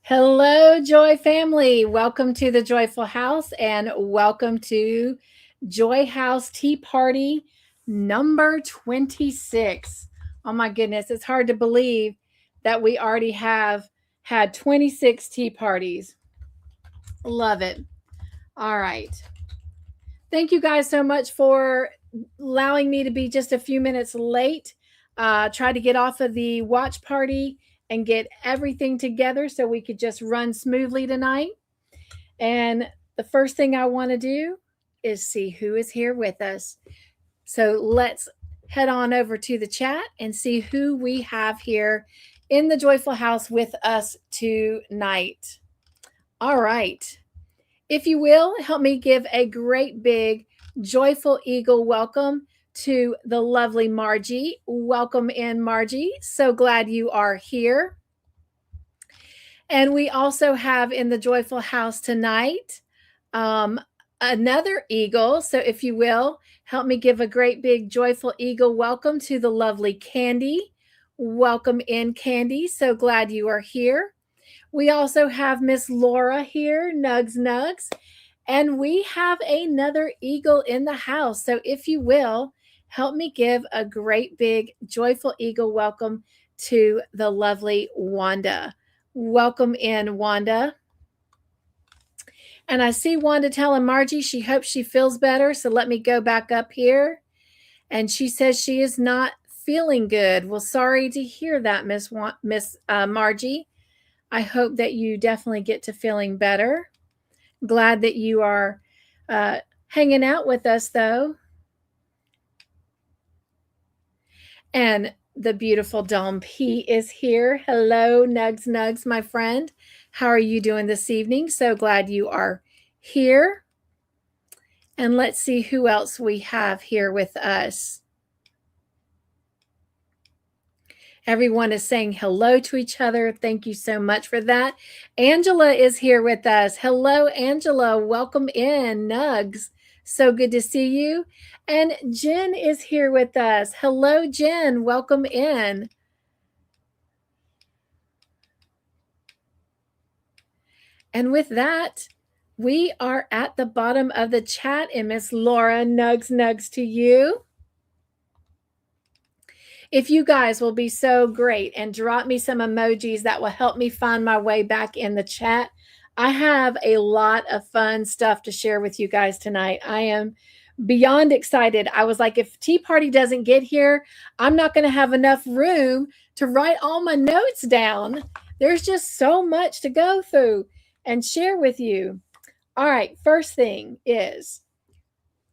Hello, Joy family. Welcome to the Joyful House and welcome to Joy House Tea Party number 26. Oh my goodness, it's hard to believe that we already have had 26 tea parties. Love it. All right. Thank you guys so much for allowing me to be just a few minutes late. Try to get off of the watch party and get everything together so we could just run smoothly tonight. And the first thing I want to do is see who is here with us. So let's head on over to the chat and see who we have here in the Joyful House with us tonight. All right. If you will, help me give a great big joyful eagle welcome to the lovely Margie. Welcome in, Margie. So glad you are here. And we also have in the Joyful House tonight another eagle. So if you will, help me give a great big joyful eagle welcome to the lovely Candy. Welcome in, Candy. So glad you are here. We also have Miss Laura here, Nugs. And we have another eagle in the house. So if you will, help me give a great big joyful eagle welcome to the lovely Wanda. Welcome in, Wanda. And I see Wanda telling Margie she hopes she feels better. So let me go back up here. And she says she is not feeling good. Well, sorry to hear that, Miss Margie. I hope that you definitely get to feeling better. Glad that you are hanging out with us, though. And the beautiful Dom P is here. Hello, Nugs, my friend. How are you doing this evening? So glad you are here. And let's see who else we have here with us. Everyone is saying hello to each other. Thank you so much for that. Angela is here with us. Hello, Angela. Welcome in, Nugs. So good to see you. And Jen is here with us. Hello, Jen. Welcome in. And with that, we are at the bottom of the chat. And Miss Laura, Nugs to you. If you guys will be so great and drop me some emojis, that will help me find my way back in the chat. I have a lot of fun stuff to share with you guys tonight. I am beyond excited. I was like, if Tea Party doesn't get here, I'm not going to have enough room to write all my notes down. There's just so much to go through and share with you. All right, first thing is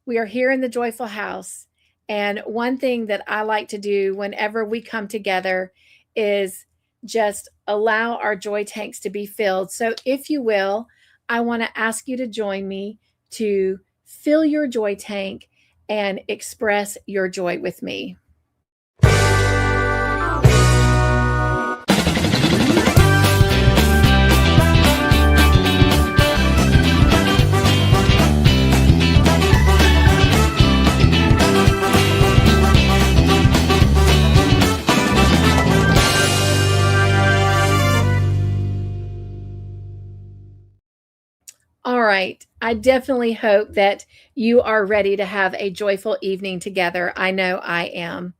we are here in the Joyful House. And one thing that I like to do whenever we come together is just allow our joy tanks to be filled. So if you will, I want to ask you to join me to fill your joy tank and express your joy with me. All right. I definitely hope that you are ready to have a joyful evening together. I know I am.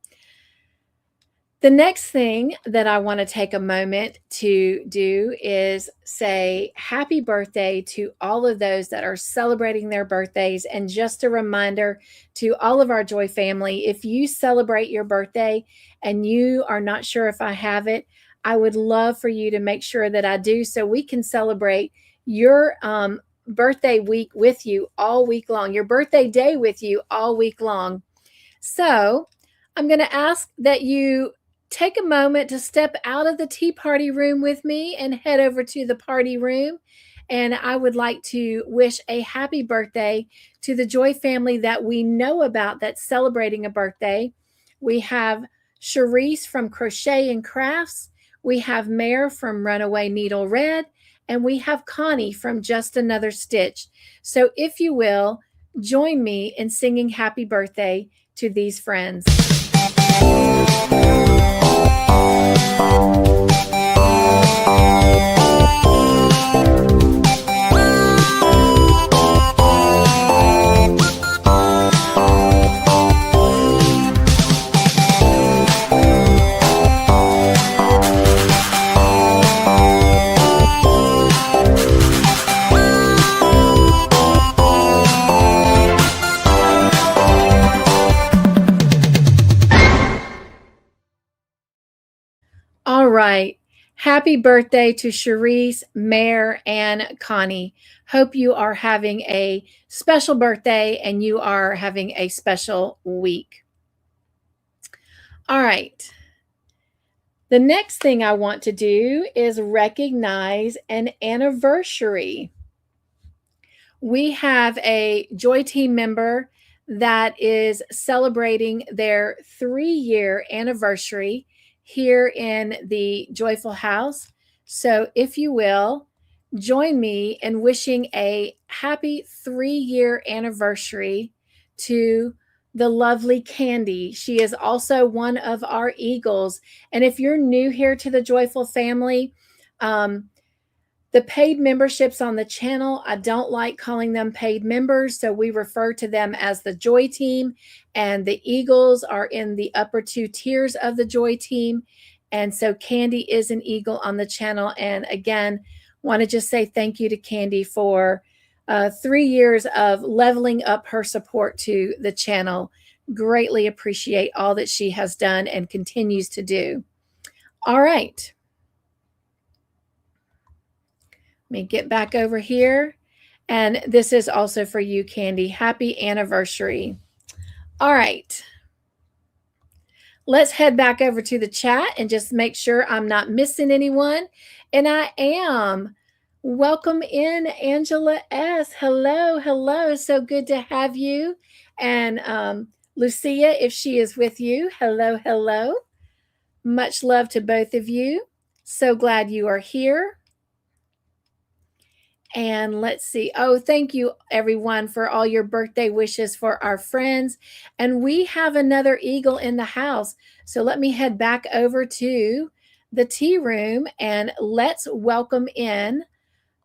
The next thing that I want to take a moment to do is say happy birthday to all of those that are celebrating their birthdays. And just a reminder to all of our Joy family, if you celebrate your birthday and you are not sure if I have it, I would love for you to make sure that I do so we can celebrate your birthday week with you all week long, your birthday day with you all week long. So I'm going to ask that you take a moment to step out of the tea party room with me and head over to the party room. And I would like to wish a happy birthday to the Joy family that we know about that's celebrating a birthday. We have Cherise from Crochet and Crafts. We have Mare from Runaway Needle Red. And we have Connie from Just Another Stitch. So if you will, join me in singing happy birthday to these friends. All right. Happy birthday to Cherise, Mare, and Connie. Hope you are having a special birthday and you are having a special week. All right. The next thing I want to do is recognize an anniversary. We have a Joy Team member that is celebrating their 3-year anniversary here in the Joyful House. So, if you will, join me in wishing a happy 3-year anniversary to the lovely Candy. She is also one of our Eagles. And if you're new here to the Joyful family, the paid memberships on the channel, I don't like calling them paid members, so we refer to them as the Joy Team, and the Eagles are in the upper 2 tiers of the Joy Team. And so Candy is an Eagle on the channel. And again, want to just say thank you to Candy for 3 years of leveling up her support to the channel. Greatly appreciate all that she has done and continues to do. All right. Let me get back over here. And this is also for you, Candy. Happy anniversary. All right. Let's head back over to the chat and just make sure I'm not missing anyone. And I am. Welcome in, Angela S. Hello, hello. So good to have you. And Lucia, if she is with you, hello, hello. Much love to both of you. So glad you are here. And let's see. Oh, thank you, everyone, for all your birthday wishes for our friends. And we have another Eagle in the house. So let me head back over to the tea room and let's welcome in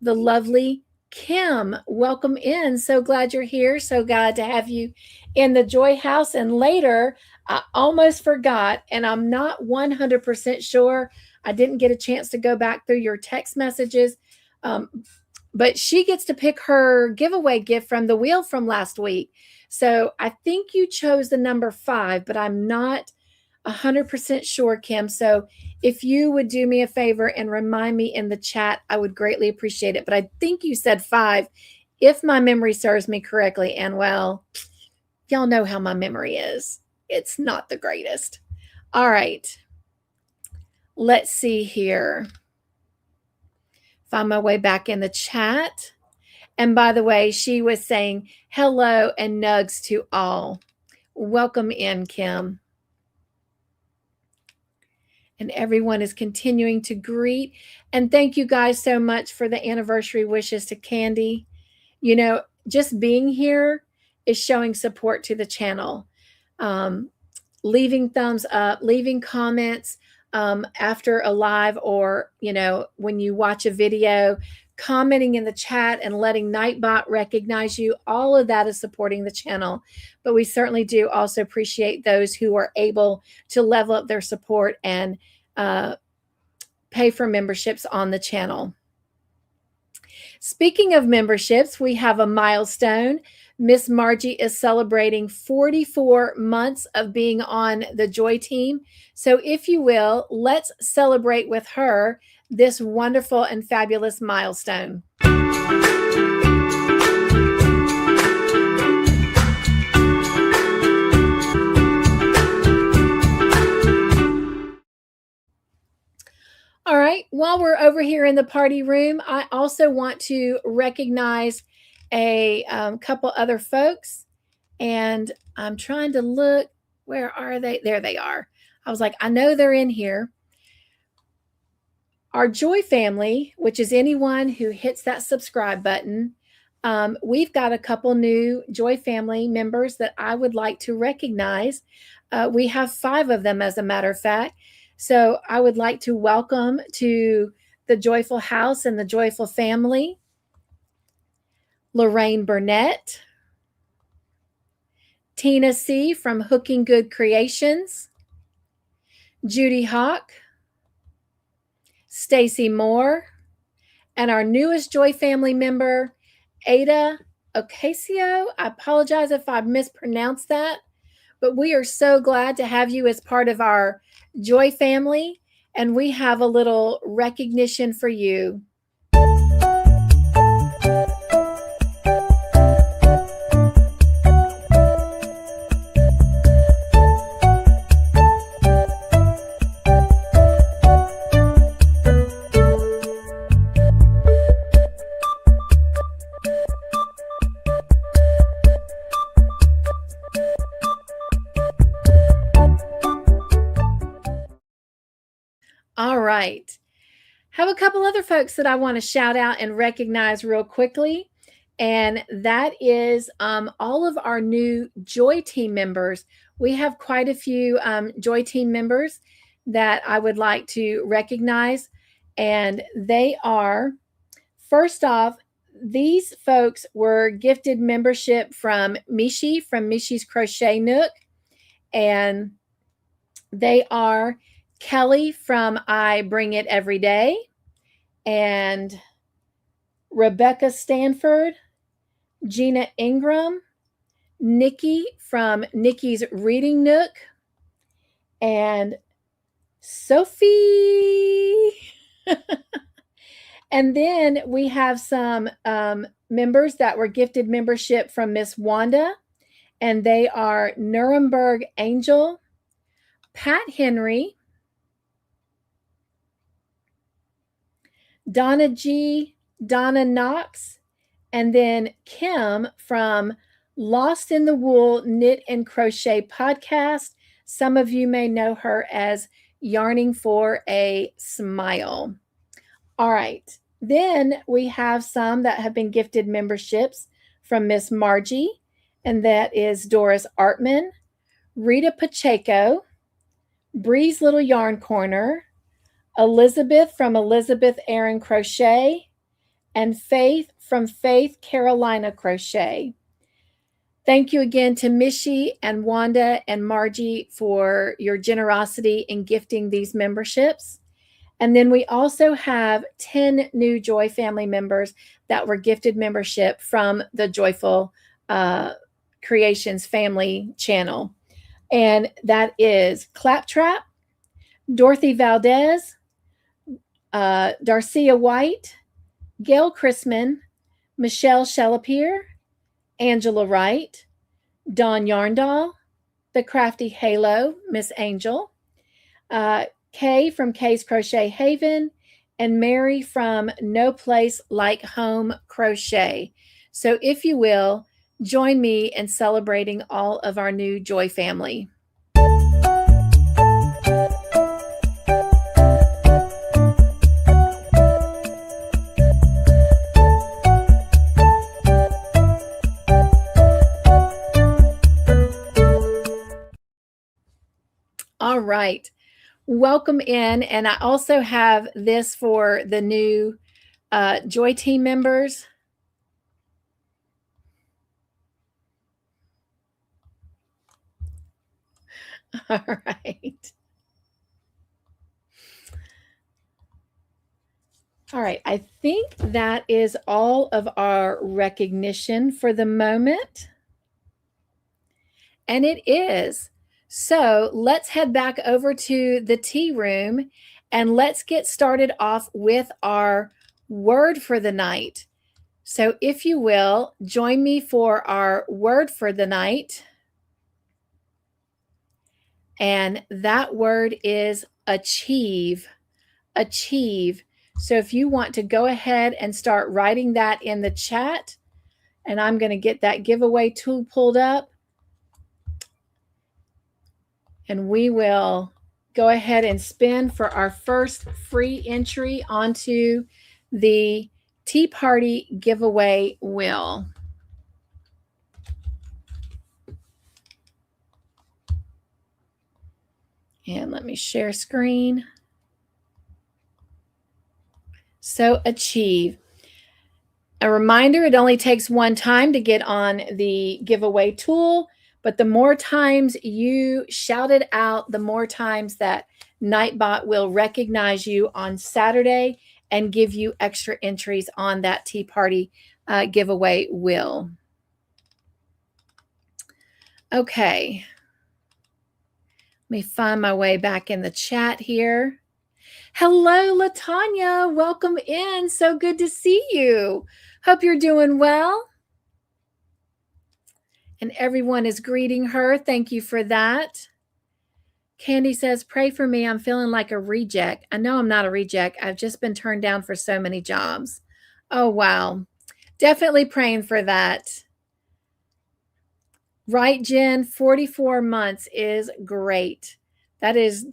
the lovely Kim. Welcome in. So glad you're here. So glad to have you in the Joy House. And later, I almost forgot, and I'm not 100% sure. I didn't get a chance to go back through your text messages. But she gets to pick her giveaway gift from the wheel from last week. So I think you chose the number 5, but I'm not 100% sure, Kim. So if you would do me a favor and remind me in the chat, I would greatly appreciate it. But I think you said 5, if my memory serves me correctly. And well, y'all know how my memory is. It's not the greatest. All right. Let's see here. Find my way back in the chat. And by the way, she was saying hello and nugs to all. Welcome in, Kim. And everyone is continuing to greet. And thank you guys so much for the anniversary wishes to Candy. You know, just being here is showing support to the channel. Leaving thumbs up, leaving comments after a live, or, you know, when you watch a video, commenting in the chat and letting Nightbot recognize you. All of that is supporting the channel. But we certainly do also appreciate those who are able to level up their support and pay for memberships on the channel. Speaking of memberships, we have a milestone. Miss Margie is celebrating 44 months of being on the Joy Team. So if you will, let's celebrate with her this wonderful and fabulous milestone. All right, while we're over here in the party room, I also want to recognize a couple other folks. And I'm trying to look, where are they? There they are. I was like, I know they're in here. Our Joy family, which is anyone who hits that subscribe button, we've got a couple new Joy family members that I would like to recognize. We have 5 of them, as a matter of fact. So I would like to welcome to the Joyful House and the Joyful family, Lorraine Burnett, Tina C. from Hooking Good Creations, Judy Hawk, Stacy Moore, and our newest Joy family member, Ada Ocasio. I apologize if I mispronounced that, but we are so glad to have you as part of our Joy family. and we have a little recognition for you. All right. Have a couple other folks that I want to shout out and recognize real quickly. And that is all of our new Joy Team members. We have quite a few Joy Team members that I would like to recognize. And they are, first off, these folks were gifted membership from Mishi, from Mishi's Crochet Nook. And they are Kelly from I Bring It Every Day, and Rebecca Stanford, Gina Ingram, Nikki from Nikki's Reading Nook, and Sophie. And then we have some members that were gifted membership from Miss Wanda, and they are Nuremberg Angel, Pat Henry, Donna G, Donna Knox, and then Kim from Lost in the Wool Knit and Crochet Podcast. Some of you may know her as Yarning for a Smile. All right. Then we have some that have been gifted memberships from Miss Margie, and that is Doris Artman, Rita Pacheco, Bree's Little Yarn Corner, Elizabeth from Elizabeth Aaron Crochet, and Faith from Faith Carolina Crochet. Thank you again to Mishi and Wanda and Margie for your generosity in gifting these memberships. And then we also have 10 new Joy family members that were gifted membership from the Joyful Creations family channel. And that is Claptrap, Dorothy Valdez, Darcia White, Gail Chrisman, Michelle Shelapier, Angela Wright, Dawn Yarndall, the Crafty Halo, Miss Angel, Kay from Kay's Crochet Haven, and Mary from No Place Like Home Crochet. So if you will, join me in celebrating all of our new Joy family. All right. Welcome in. And I also have this for the new Joy Team members. All right. All right. I think that is all of our recognition for the moment. And it is. So let's head back over to the tea room and let's get started off with our word for the night. So if you will, join me for our word for the night. And that word is achieve. Achieve. So if you want to go ahead and start writing that in the chat, and I'm going to get that giveaway tool pulled up. And we will go ahead and spin for our first free entry onto the Tea Party giveaway wheel. And let me share screen. So achieve. A reminder, it only takes one time to get on the giveaway tool, but the more times you shout it out, the more times that Nightbot will recognize you on Saturday and give you extra entries on that Tea Party giveaway wheel. Okay. Let me find my way back in the chat here. Hello, Latanya. Welcome in. So good to see you. Hope you're doing well. And everyone is greeting her. Thank you for that. Candy says, pray for me. I'm feeling like a reject. I know I'm not a reject. I've just been turned down for so many jobs. Oh, wow. Definitely praying for that. Right, Jen, 44 months is great. That is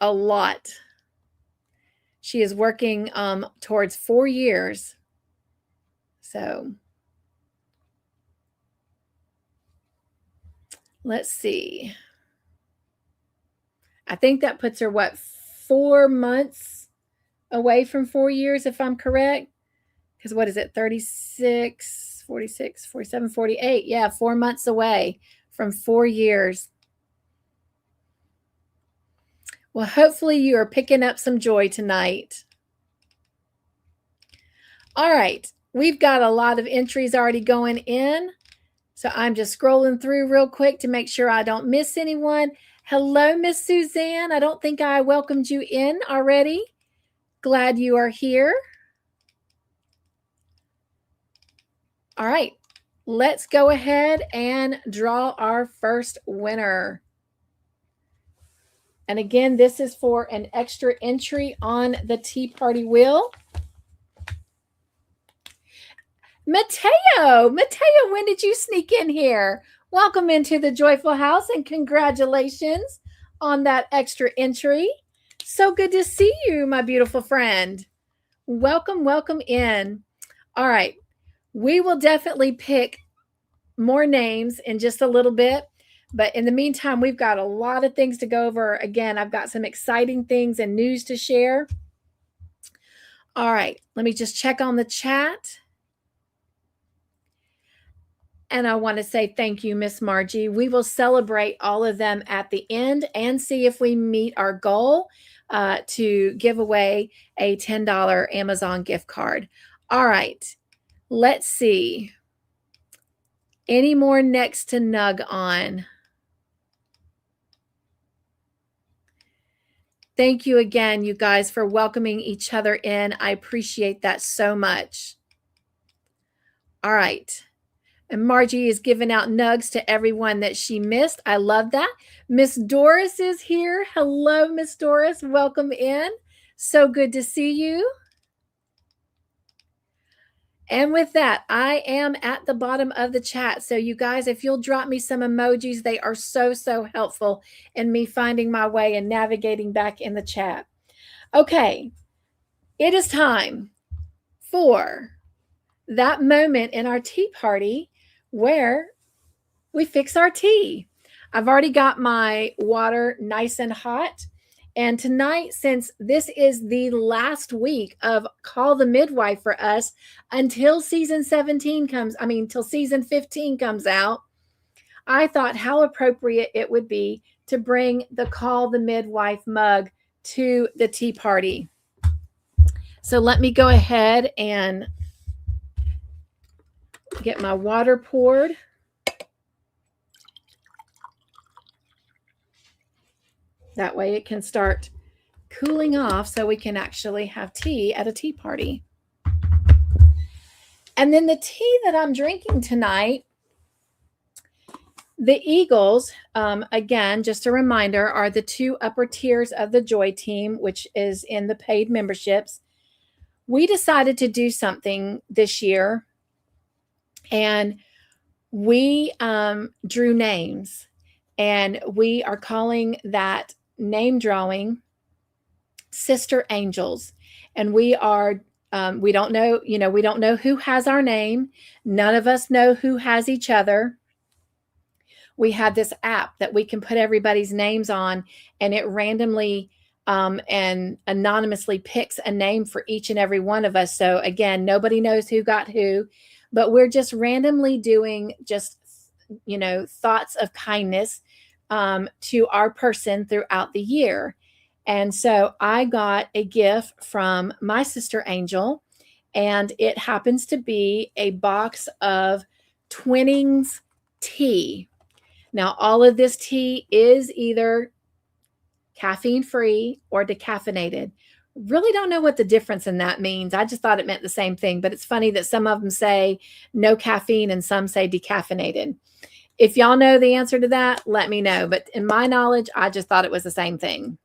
a lot. She is working towards 4 years. So let's see. I think that puts her, 4 months away from 4 years, if I'm correct? Because what is it, 36, 46, 47, 48? Yeah, 4 months away from 4 years. Well, hopefully you are picking up some joy tonight. All right, we've got a lot of entries already going in. So I'm just scrolling through real quick to make sure I don't miss anyone. Hello, Miss Suzanne. I don't think I welcomed you in already. Glad you are here. All right, let's go ahead and draw our first winner. And again, this is for an extra entry on the Tea Party wheel. Mateo, when did you sneak in here? Welcome into the Joyful House and congratulations on that extra entry. So good to see you, my beautiful friend. Welcome, welcome in. All right, we will definitely pick more names in just a little bit. But in the meantime, we've got a lot of things to go over. Again, I've got some exciting things and news to share. All right, let me just check on the chat. And I want to say thank you, Miss Margie. We will celebrate all of them at the end and see if we meet our goal to give away a $10 Amazon gift card. All right, let's see. Any more next to nug on? Thank you again, you guys, for welcoming each other in. I appreciate that so much. All right. And Margie is giving out nugs to everyone that she missed. I love that. Miss Doris is here. Hello, Miss Doris. Welcome in. So good to see you. And with that, I am at the bottom of the chat. So you guys, if you'll drop me some emojis, they are so, so helpful in me finding my way and navigating back in the chat. Okay, it is time for that moment in our tea party where we fix our tea. I've already got my water nice and hot. And tonight, since this is the last week of Call the Midwife for us until season 17 comes, till season 15 comes out, I thought how appropriate it would be to bring the Call the Midwife mug to the tea party. So let me go ahead and get my water poured. That way it can start cooling off so we can actually have tea at a tea party. And then the tea that I'm drinking tonight, the Eagles, again, just a reminder, are the 2 upper tiers of the Joy Team, which is in the paid memberships. We decided to do something this year, and we drew names, and we are calling that name drawing Sister Angels. And we are we don't know, we don't know who has our name. None of us know who has each other. We have this app that we can put everybody's names on, and it randomly and anonymously picks a name for each and every one of us. So again, nobody knows who got who, but we're just randomly doing just, thoughts of kindness to our person throughout the year. And so I got a gift from my sister Angel, and it happens to be a box of Twinings tea. Now, all of this tea is either caffeine-free, or decaffeinated. Really don't know what the difference in that means. I just thought it meant the same thing, but it's funny that some of them say no caffeine and some say decaffeinated. If y'all know the answer to that, let me know. But in my knowledge, I just thought it was the same thing.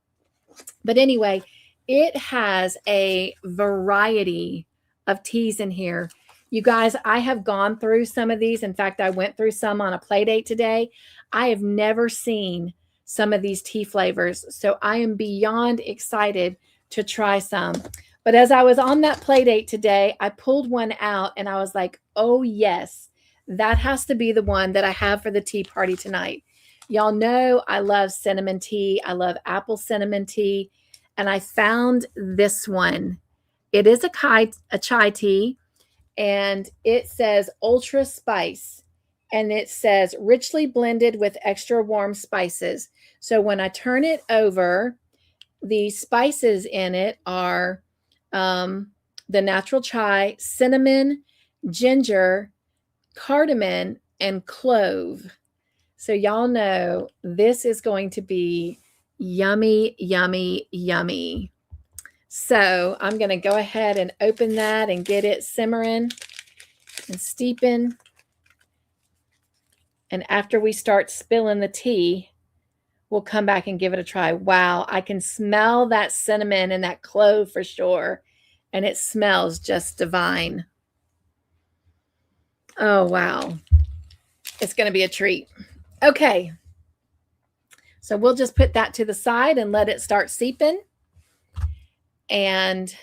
But anyway, it has a variety of teas in here. You guys, I have gone through some of these. In fact, I went through some on a play date today. I have never seen some of these tea flavors. So I am beyond excited to try some. But as I was on that play date today, I pulled one out and I was like, oh yes, that has to be the one that I have for the tea party tonight. Y'all know I love cinnamon tea. I love apple cinnamon tea. And I found this one. It is a chai tea. And it says ultra spice. And it says richly blended with extra warm spices. So when I turn it over, the spices in it are the natural chai, cinnamon, ginger, cardamom, and clove. So y'all know this is going to be yummy, yummy, yummy. So I'm going to go ahead and open that and get it simmering and steeping. And after we start spilling the tea, we'll come back and give it a try. Wow, I can smell that cinnamon and that clove for sure. And it smells just divine. Oh, wow. It's going to be a treat. Okay. So we'll just put that to the side and let it start seeping. And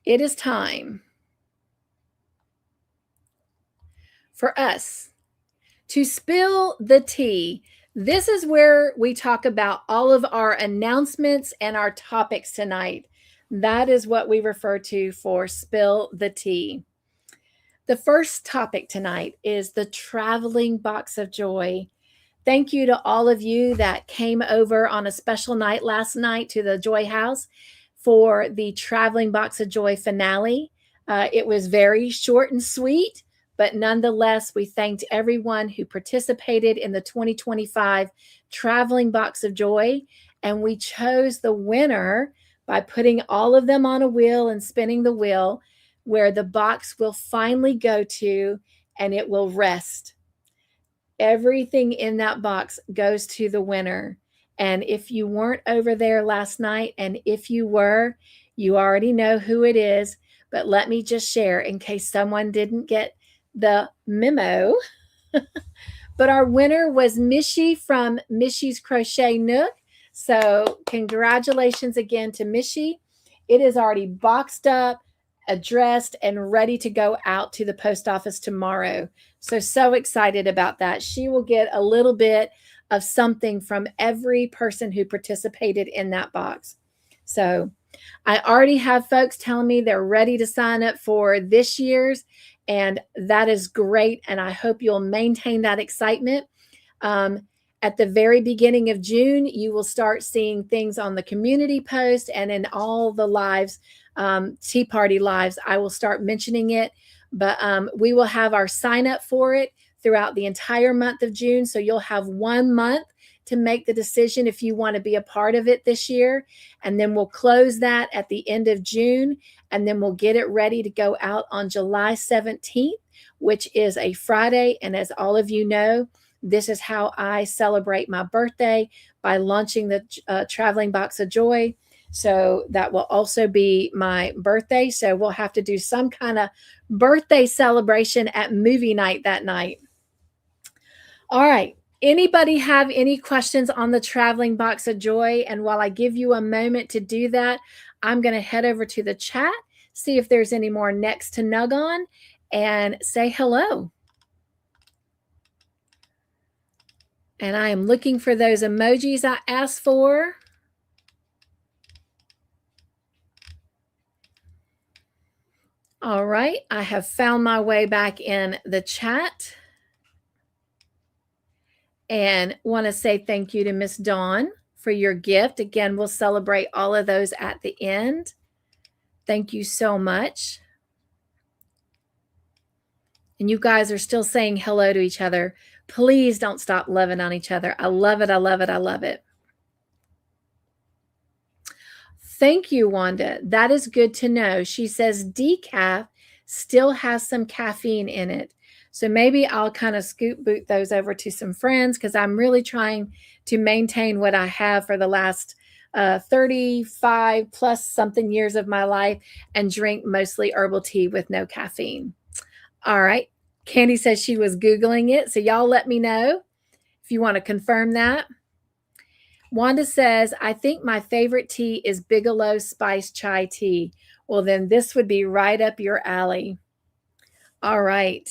it is time for us to spill the tea. This is where we talk about all of our announcements and our topics tonight. That is what we refer to for spill the tea. The first topic tonight is the traveling box of joy. Thank you to all of you that came over on a special night last night to the Joy House for the Traveling Box of Joy finale. It was very short and sweet, but nonetheless, we thanked everyone who participated in the 2025 Traveling Box of Joy, and we chose the winner by putting all of them on a wheel and spinning the wheel where the box will finally go to and it will rest. Everything in that box goes to the winner. And if you weren't over there last night, and if you were, you already know who it is. But let me just share in case someone didn't get the memo. But our winner was Mishy from Mishy's Crochet Nook. So congratulations again to Mishy. It is already boxed up, addressed, and ready to go out to the post office tomorrow. So excited about that. She will get a little bit of something from every person who participated in that box. So I already have folks telling me they're ready to sign up for this year's, and that is great. And I hope you'll maintain that excitement. At the very beginning of June, you will start seeing things on the community post and in all the lives, Tea Party lives. I will start mentioning it, but we will have our sign up for it throughout the entire month of June. So you'll have 1 month to make the decision if you want to be a part of it this year. And then we'll close that at the end of June. And then we'll get it ready to go out on July 17th, which is a Friday. And as all of you know, this is how I celebrate my birthday, by launching the Traveling Box of Joy. So that will also be my birthday. So we'll have to do some kind of birthday celebration at movie night that night. All right. Anybody have any questions on the Traveling Box of Joy? And while I give you a moment to do that, I'm going to head over to the chat, see if there's any more next to nug on, and say hello. And I am looking for those emojis I asked for. All right, I have found my way back in the chat. And want to say thank you to Miss Dawn for your gift. Again, we'll celebrate all of those at the end. Thank you so much. And you guys are still saying hello to each other. Please don't stop loving on each other. I love it. I love it. I love it. Thank you, Wanda. That is good to know. She says decaf still has some caffeine in it. So maybe I'll kind of scoop boot those over to some friends because I'm really trying to maintain what I have for the last 35 plus something years of my life and drink mostly herbal tea with no caffeine. All right. Candy says she was Googling it. So y'all let me know if you want to confirm that. Wanda says, I think my favorite tea is Bigelow Spice Chai Tea. Well, then this would be right up your alley. All right.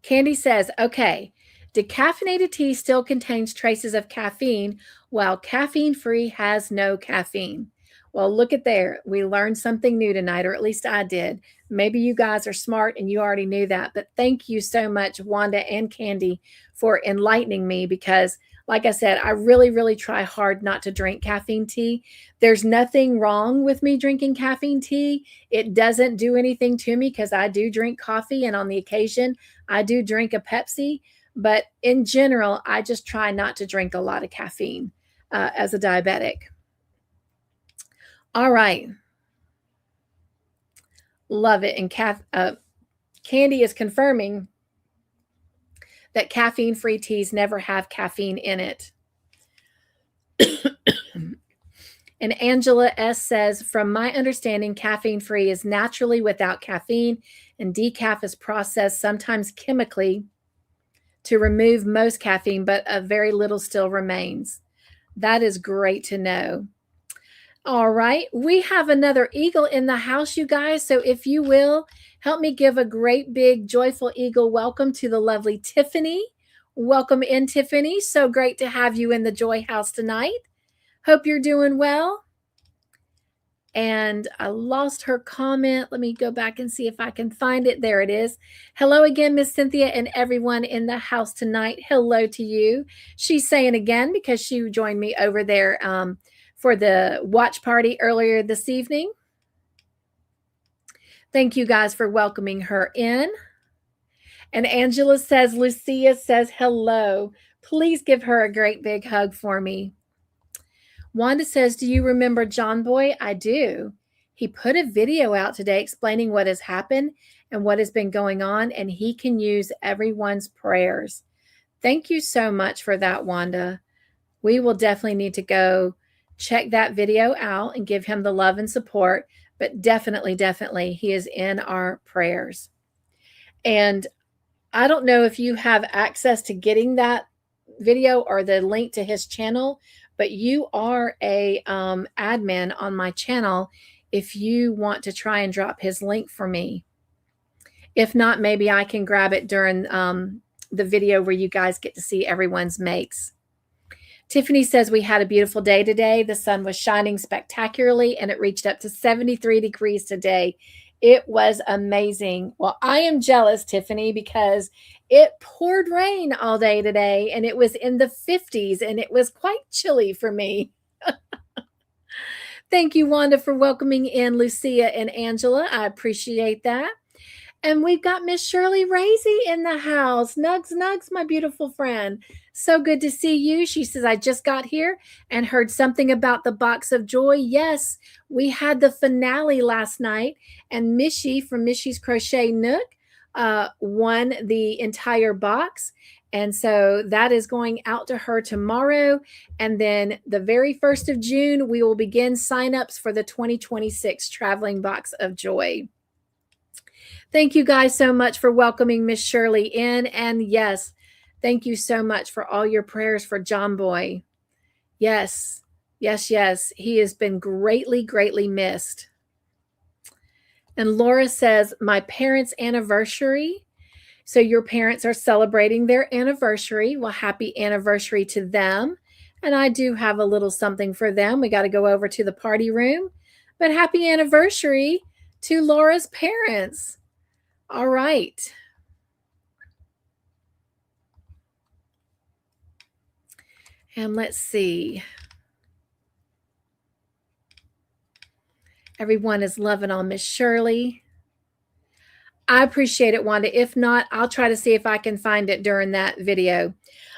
Candy says, okay, decaffeinated tea still contains traces of caffeine, while caffeine-free has no caffeine. Well, look at there. We learned something new tonight, or at least I did. Maybe you guys are smart and you already knew that, but thank you so much, Wanda and Candy, for enlightening me because, like I said, I really, really try hard not to drink caffeine tea. There's nothing wrong with me drinking caffeine tea. It doesn't do anything to me because I do drink coffee, and on the occasion, I do drink a Pepsi. But in general, I just try not to drink a lot of caffeine as a diabetic. All right. Love it. And Candy is confirming that caffeine-free teas never have caffeine in it. And Angela S. says, from my understanding, caffeine-free is naturally without caffeine, and decaf is processed sometimes chemically to remove most caffeine, but a very little still remains. That is great to know. All right, we have another eagle in the house, you guys. So if you will, help me give a great big joyful eagle welcome to the lovely Tiffany. Welcome in, Tiffany. So great to have you in the Joy House tonight. Hope you're doing well. And I lost her comment. Let me go back and see if I can find it. There it is. Hello again, Miss Cynthia, and everyone in the house tonight. Hello to you. She's saying again because she joined me over there for the watch party earlier this evening. Thank you guys for welcoming her in. And Angela says, Lucia says hello. Please give her a great big hug for me. Wanda says, do you remember John Boy? I do. He put a video out today explaining what has happened and what has been going on, and he can use everyone's prayers. Thank you so much for that, Wanda. We will definitely need to go check that video out and give him the love and support, but definitely, definitely, he is in our prayers. And I don't know if you have access to getting that video or the link to his channel, but you are a admin on my channel if you want to try and drop his link for me. If not, maybe I can grab it during the video where you guys get to see everyone's makes. Tiffany says, we had a beautiful day today. The sun was shining spectacularly, and it reached up to 73 degrees today. It was amazing. Well, I am jealous, Tiffany, because it poured rain all day today, and it was in the 50s, and it was quite chilly for me. Thank you, Wanda, for welcoming in Lucia and Angela. I appreciate that. And we've got Miss Shirley Raisy in the house. Nugs, Nugs, my beautiful friend. So good to see you. She says, I just got here and heard something about the Box of Joy. Yes, we had the finale last night, and Mishy from Mishy's Crochet Nook won the entire box. And so that is going out to her tomorrow. And then the very 1st of June, we will begin signups for the 2026 Traveling Box of Joy. Thank you guys so much for welcoming Miss Shirley in. And yes, thank you so much for all your prayers for John Boy. Yes, yes, yes. He has been greatly, greatly missed. And Laura says, my parents' anniversary. So your parents are celebrating their anniversary. Well, happy anniversary to them. And I do have a little something for them. We got to go over to the party room. But happy anniversary to Laura's parents. All right. And let's see. Everyone is loving on Miss Shirley. I appreciate it, Wanda. If not, I'll try to see if I can find it during that video.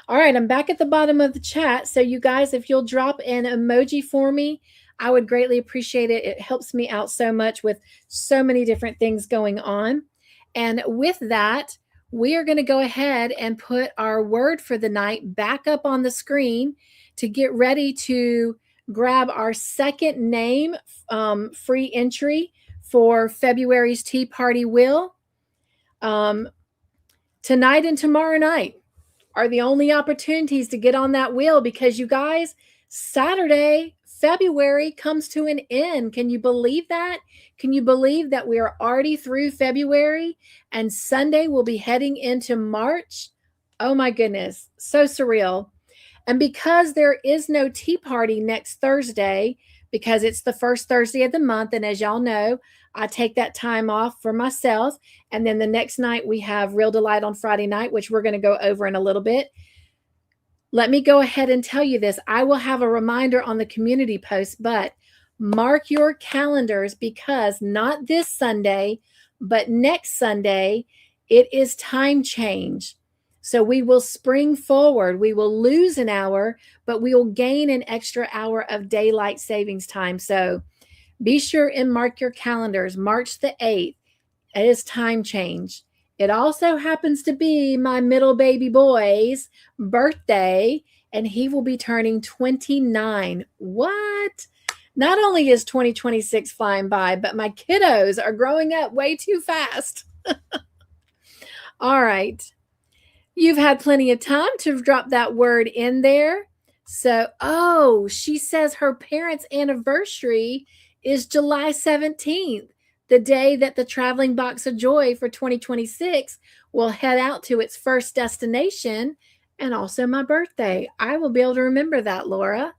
All right, I'm back at the bottom of the chat. So you guys, if you'll drop an emoji for me, I would greatly appreciate it. It helps me out so much with so many different things going on. And with that, we are going to go ahead and put our word for the night back up on the screen to get ready to grab our second name free entry for February's Tea Party Wheel. Tonight and tomorrow night are the only opportunities to get on that wheel, because you guys, Saturday, February comes to an end. Can you believe that? Can you believe that we are already through February and Sunday we'll be heading into March? Oh my goodness, so surreal. And because there is no tea party next Thursday, because it's the first Thursday of the month, and as y'all know, I take that time off for myself. And then the next night we have Real Delight on Friday night, which we're going to go over in a little bit. Let me go ahead and tell you this. I will have a reminder on the community post, but mark your calendars, because not this Sunday, but next Sunday, it is time change. So we will spring forward. We will lose an hour, but we will gain an extra hour of daylight savings time. So be sure and mark your calendars. March the 8th, it is time change. It also happens to be my middle baby boy's birthday, and he will be turning 29. What? Not only is 2026 flying by, but my kiddos are growing up way too fast. All right. You've had plenty of time to drop that word in there. So, she says her parents' anniversary is July 17th, the day that the Traveling Box of Joy for 2026 will head out to its first destination, and also my birthday. I will be able to remember that, Laura.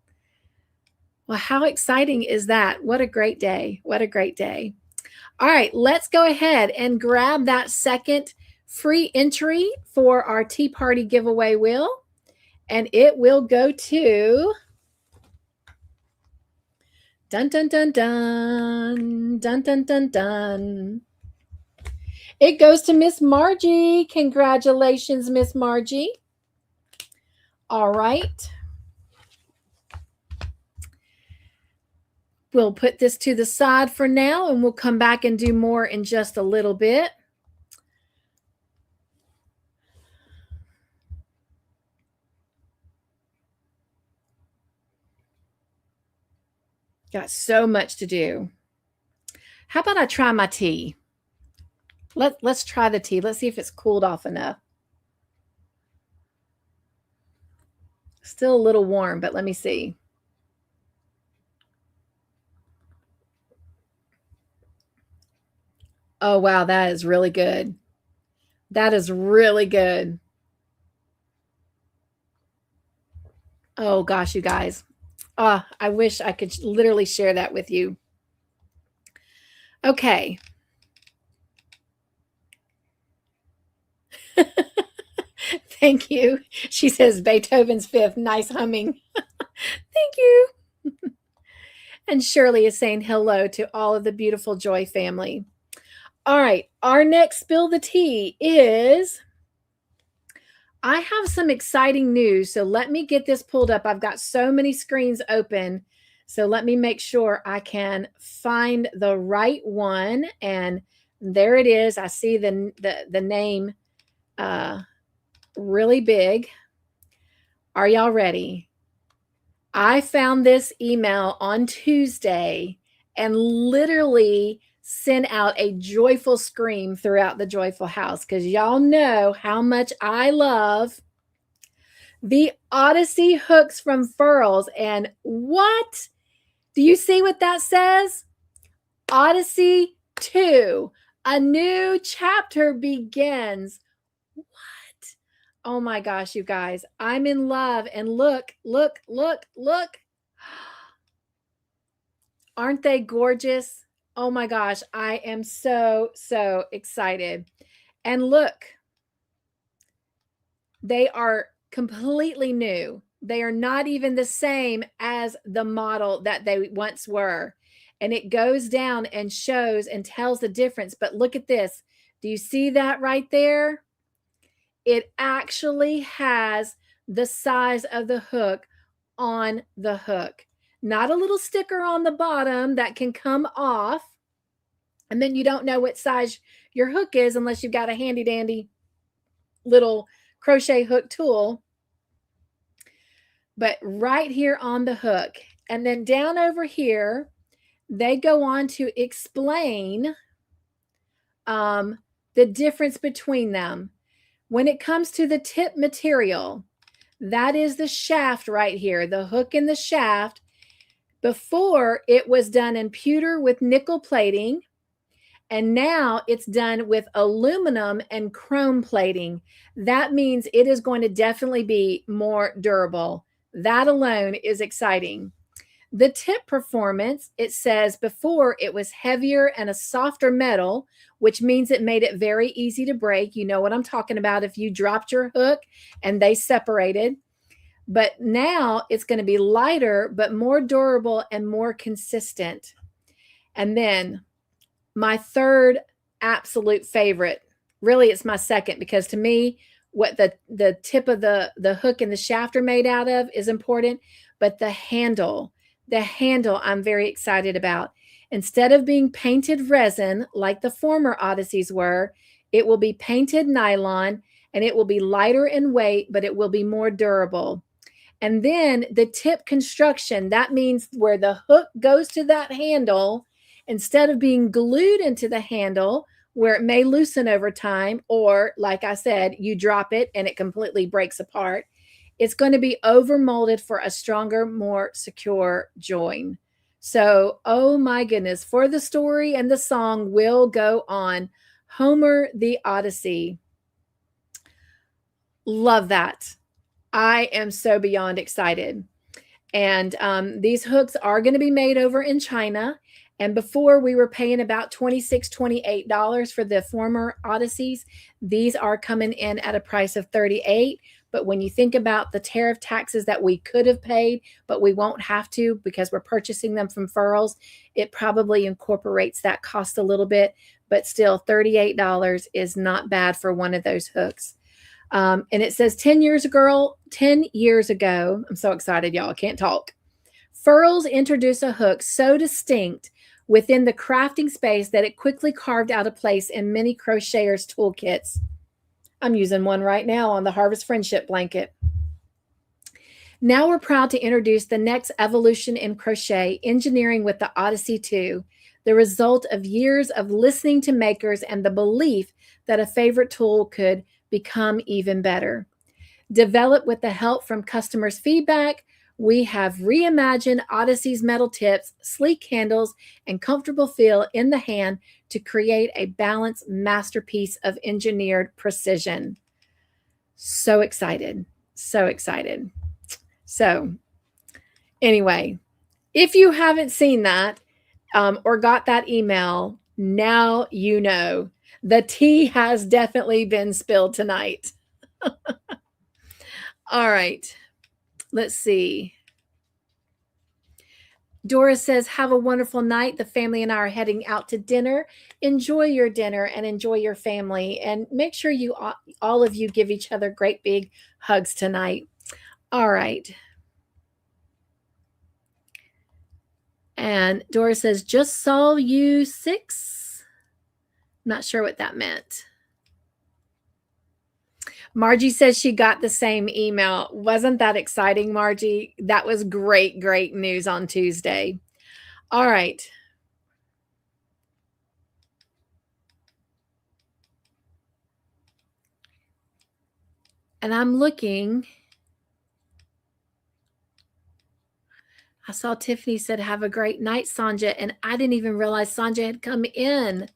Well, how exciting is that? What a great day. What a great day. All right, let's go ahead and grab that second free entry for our Tea Party giveaway wheel. And it will go to dun dun dun dun dun dun dun dun. It goes to Miss Margie. Congratulations, Miss Margie. All right. We'll put this to the side for now, and we'll come back and do more in just a little bit. Got so much to do. How about I try my tea? Let's try the tea. Let's see if it's cooled off enough. Still a little warm, but let me see. Oh, wow, that is really good. That is really good. Oh, gosh, you guys. I wish I could literally share that with you. Okay. Thank you. She says Beethoven's Fifth. Nice humming. Thank you. And Shirley is saying hello to all of the beautiful Joy family. All right. Our next spill the tea is, I have some exciting news. So let me get this pulled up. I've got so many screens open. So let me make sure I can find the right one. And there it is. I see the name really big. Are y'all ready? I found this email on Tuesday and literally sent out a joyful scream throughout the Joyful House, because y'all know how much I love the Odyssey hooks from Furls. And what? Do you see what that says? Odyssey 2, a new chapter begins. What? Oh my gosh, you guys, I'm in love. And look. Aren't they gorgeous? Oh my gosh, I am so excited. And look, they are completely new. They are not even the same as the model that they once were. And it goes down and shows and tells the difference. But look at this. Do you see that right there? It actually has the size of the hook on the hook. Not a little sticker on the bottom that can come off, and then you don't know what size your hook is unless you've got a handy dandy little crochet hook tool. But right here on the hook, and then down over here, they go on to explain the difference between them. When it comes to the tip material, that is the shaft right here, the hook in the shaft. Before, it was done in pewter with nickel plating, and now it's done with aluminum and chrome plating. That means it is going to definitely be more durable. That alone is exciting. The tip performance, it says before it was heavier and a softer metal, which means it made it very easy to break. You know what I'm talking about if you dropped your hook and they separated. But now it's going to be lighter, but more durable and more consistent. And then my third absolute favorite, really it's my second, because to me, what the tip of the hook and the shaft are made out of is important, but the handle I'm very excited about. Instead of being painted resin like the former Odysseys were, it will be painted nylon, and it will be lighter in weight, but it will be more durable. And then the tip construction, that means where the hook goes to that handle, instead of being glued into the handle where it may loosen over time, or like I said, you drop it and it completely breaks apart, it's going to be over molded for a stronger, more secure join. So, oh my goodness, for the story and the song will go on. Homer the Odyssey. Love that. I am so beyond excited. And these hooks are going to be made over in China. And before, we were paying about $26, $28 for the former Odysseys. These are coming in at a price of $38. But when you think about the tariff taxes that we could have paid, but we won't have to because we're purchasing them from Furls, it probably incorporates that cost a little bit. But still, $38 is not bad for one of those hooks. And it says 10 years ago, I'm so excited, y'all, I can't talk. Furls introduced a hook so distinct within the crafting space that it quickly carved out a place in many crocheters' toolkits. I'm using one right now on the Harvest Friendship blanket. Now we're proud to introduce the next evolution in crochet, engineering with the Odyssey 2, the result of years of listening to makers and the belief that a favorite tool could become even better. Developed with the help from customers' feedback, we have reimagined Odyssey's metal tips, sleek handles, and comfortable feel in the hand to create a balanced masterpiece of engineered precision. So excited. So excited. So anyway, if you haven't seen that or got that email, now you know. The tea has definitely been spilled tonight. All right. Let's see. Doris says, have a wonderful night. The family and I are heading out to dinner. Enjoy your dinner and enjoy your family. And make sure you all of you give each other great big hugs tonight. All right. And Doris says, just saw you 6. Not sure what that meant. Margie says she got the same email. Wasn't that exciting, Margie? That was great, great news on Tuesday. All right. And I'm looking. I saw Tiffany said, have a great night, Sonja. And I didn't even realize Sonja had come in.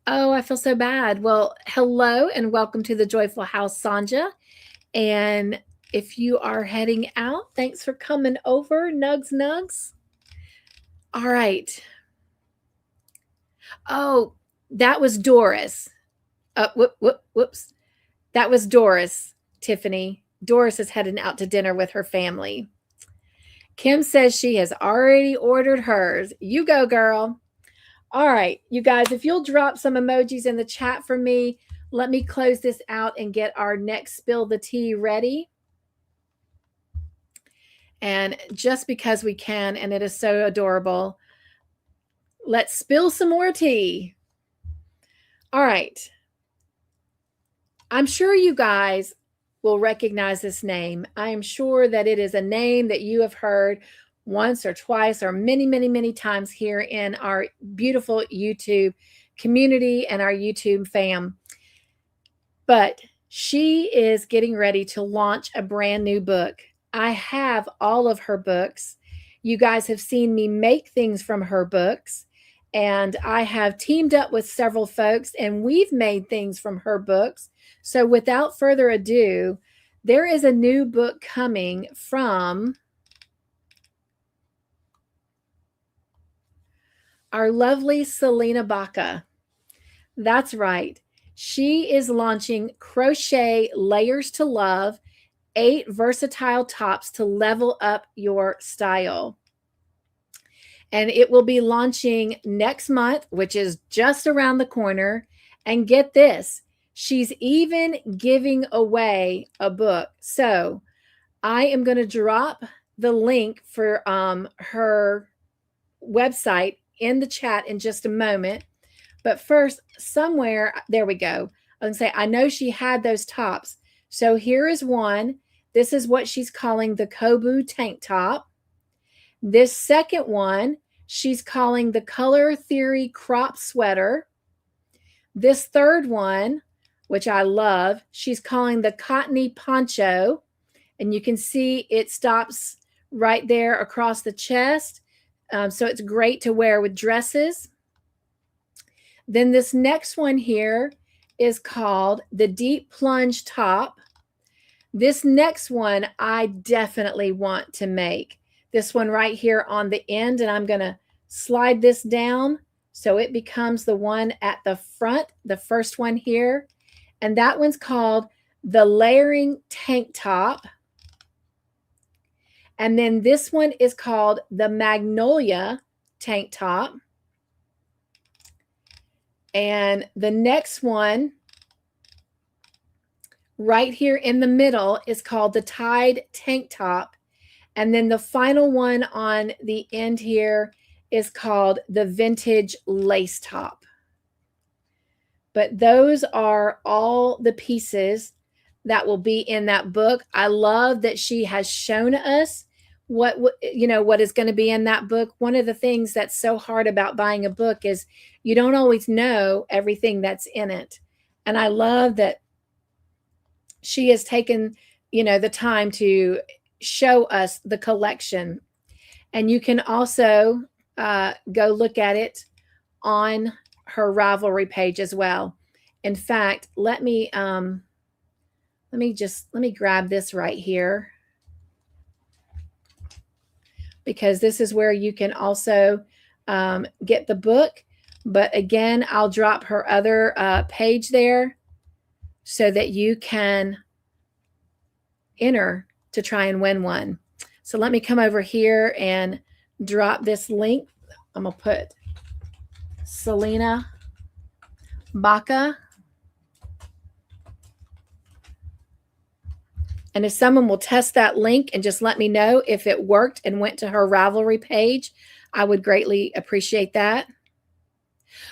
Oh, I feel so bad. Well, hello and welcome to the Joyful House, Sonja. And if you are heading out, thanks for coming over. Nugs, nugs. All right. Oh, that was Doris. Whoops. That was Doris, Tiffany. Doris is heading out to dinner with her family. Kim says she has already ordered hers. You go, girl. All right, you guys, if you'll drop some emojis in the chat for me, let me close this out and get our next spill the tea ready. And just because we can, and it is so adorable, let's spill some more tea. All right. I'm sure you guys will recognize this name. I am sure that it is a name that you have heard once or twice or many, many, many times here in our beautiful YouTube community and our YouTube fam. But she is getting ready to launch a brand new book. I have all of her books. You guys have seen me make things from her books, and I have teamed up with several folks and we've made things from her books. So without further ado, there is a new book coming from our lovely Salena Baca. That's right. She is launching Crochet Layers to Love, 8 versatile tops to level up your style. And it will be launching next month, which is just around the corner. And get this, she's even giving away a book. So I am going to drop the link for her website in the chat in just a moment. But first, somewhere, there we go. I was going to say, I know she had those tops. So here is one. This is what she's calling the Kobu tank top. This second one, she's calling the Color Theory crop sweater. This third one, which I love, she's calling the Cottony poncho. And you can see it stops right there across the chest. So it's great to wear with dresses. Then this next one here is called the Deep Plunge top. This next one I definitely want to make. This one right here on the end, and I'm going to slide this down so it becomes the one at the front, the first one here. And that one's called the Layering Tank Top. And then this one is called the Magnolia Tank Top. And the next one right here in the middle is called the Tide Tank Top. And then the final one on the end here is called the Vintage Lace Top. But those are all the pieces that will be in that book. I love that she has shown us what is going to be in that book. One of the things that's so hard about buying a book is you don't always know everything that's in it. And I love that she has taken, the time to show us the collection. And you can also go look at it on her Ravelry page as well. In fact, let me grab this right here, because this is where you can also get the book. But again, I'll drop her other page there so that you can enter to try and win one. So let me come over here and drop this link. I'm going to put Salena Baca. And if someone will test that link and just let me know if it worked and went to her Ravelry page, I would greatly appreciate that.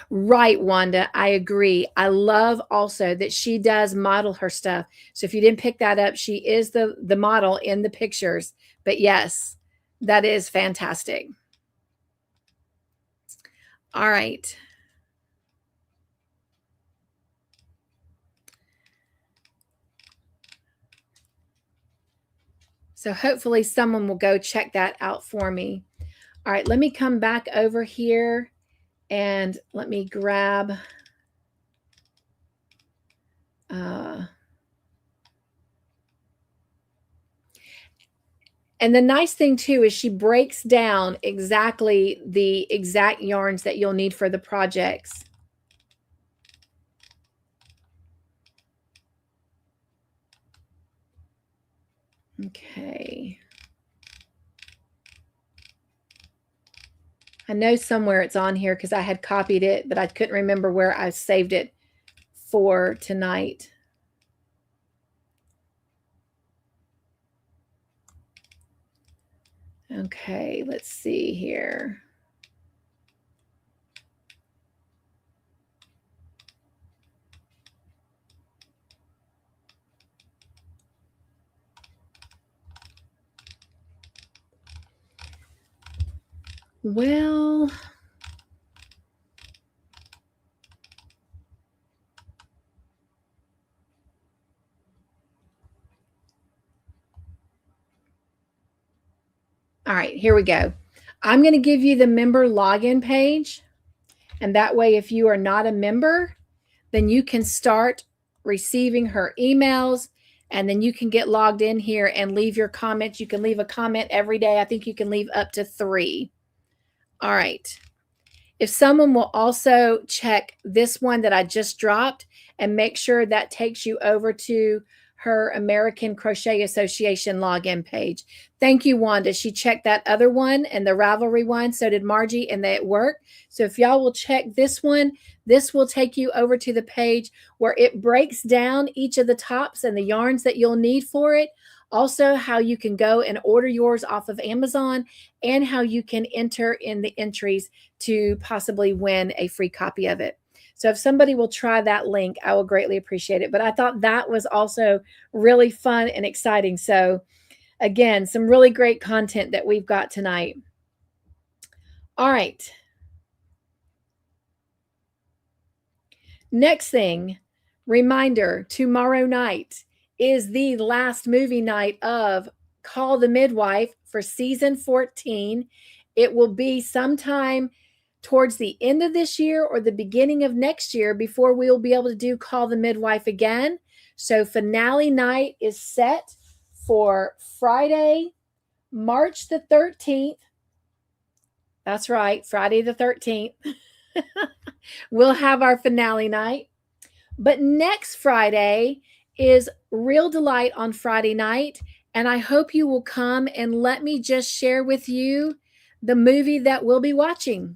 Right, Wanda, I agree. I love also that she does model her stuff. So if you didn't pick that up, she is the model in the pictures. But yes, that is fantastic. All right. So hopefully someone will go check that out for me. All right, let me come back over here and let me grab and the nice thing too is she breaks down exactly the exact yarns that you'll need for the projects. Okay. I know somewhere it's on here because I had copied it, but I couldn't remember where I saved it for tonight. Okay, let's see here. Well, all right, here we go. I'm going to give you the member login page. And that way, if you are not a member, then you can start receiving her emails. And then you can get logged in here and leave your comments. You can leave a comment every day. I think you can leave up to 3. All right. If someone will also check this one that I just dropped and make sure that takes you over to her American Crochet Association login page. Thank you, Wanda. She checked that other one and the Ravelry one. So did Margie, and they worked. So if y'all will check this one, this will take you over to the page where it breaks down each of the tops and the yarns that you'll need for it. Also, how you can go and order yours off of Amazon, and how you can enter in the entries to possibly win a free copy of it. So if somebody will try that link, I will greatly appreciate it. But I thought that was also really fun and exciting. So again, some really great content that we've got tonight. All right. Next thing, reminder, tomorrow night is the last movie night of Call the Midwife for season 14. It will be sometime towards the end of this year or the beginning of next year before we'll be able to do Call the Midwife again. So finale night is set for Friday, March the 13th. That's right, Friday the 13th. We'll have our finale night. But next Friday is Real Delight on Friday night. And I hope you will come and let me just share with you the movie that we'll be watching.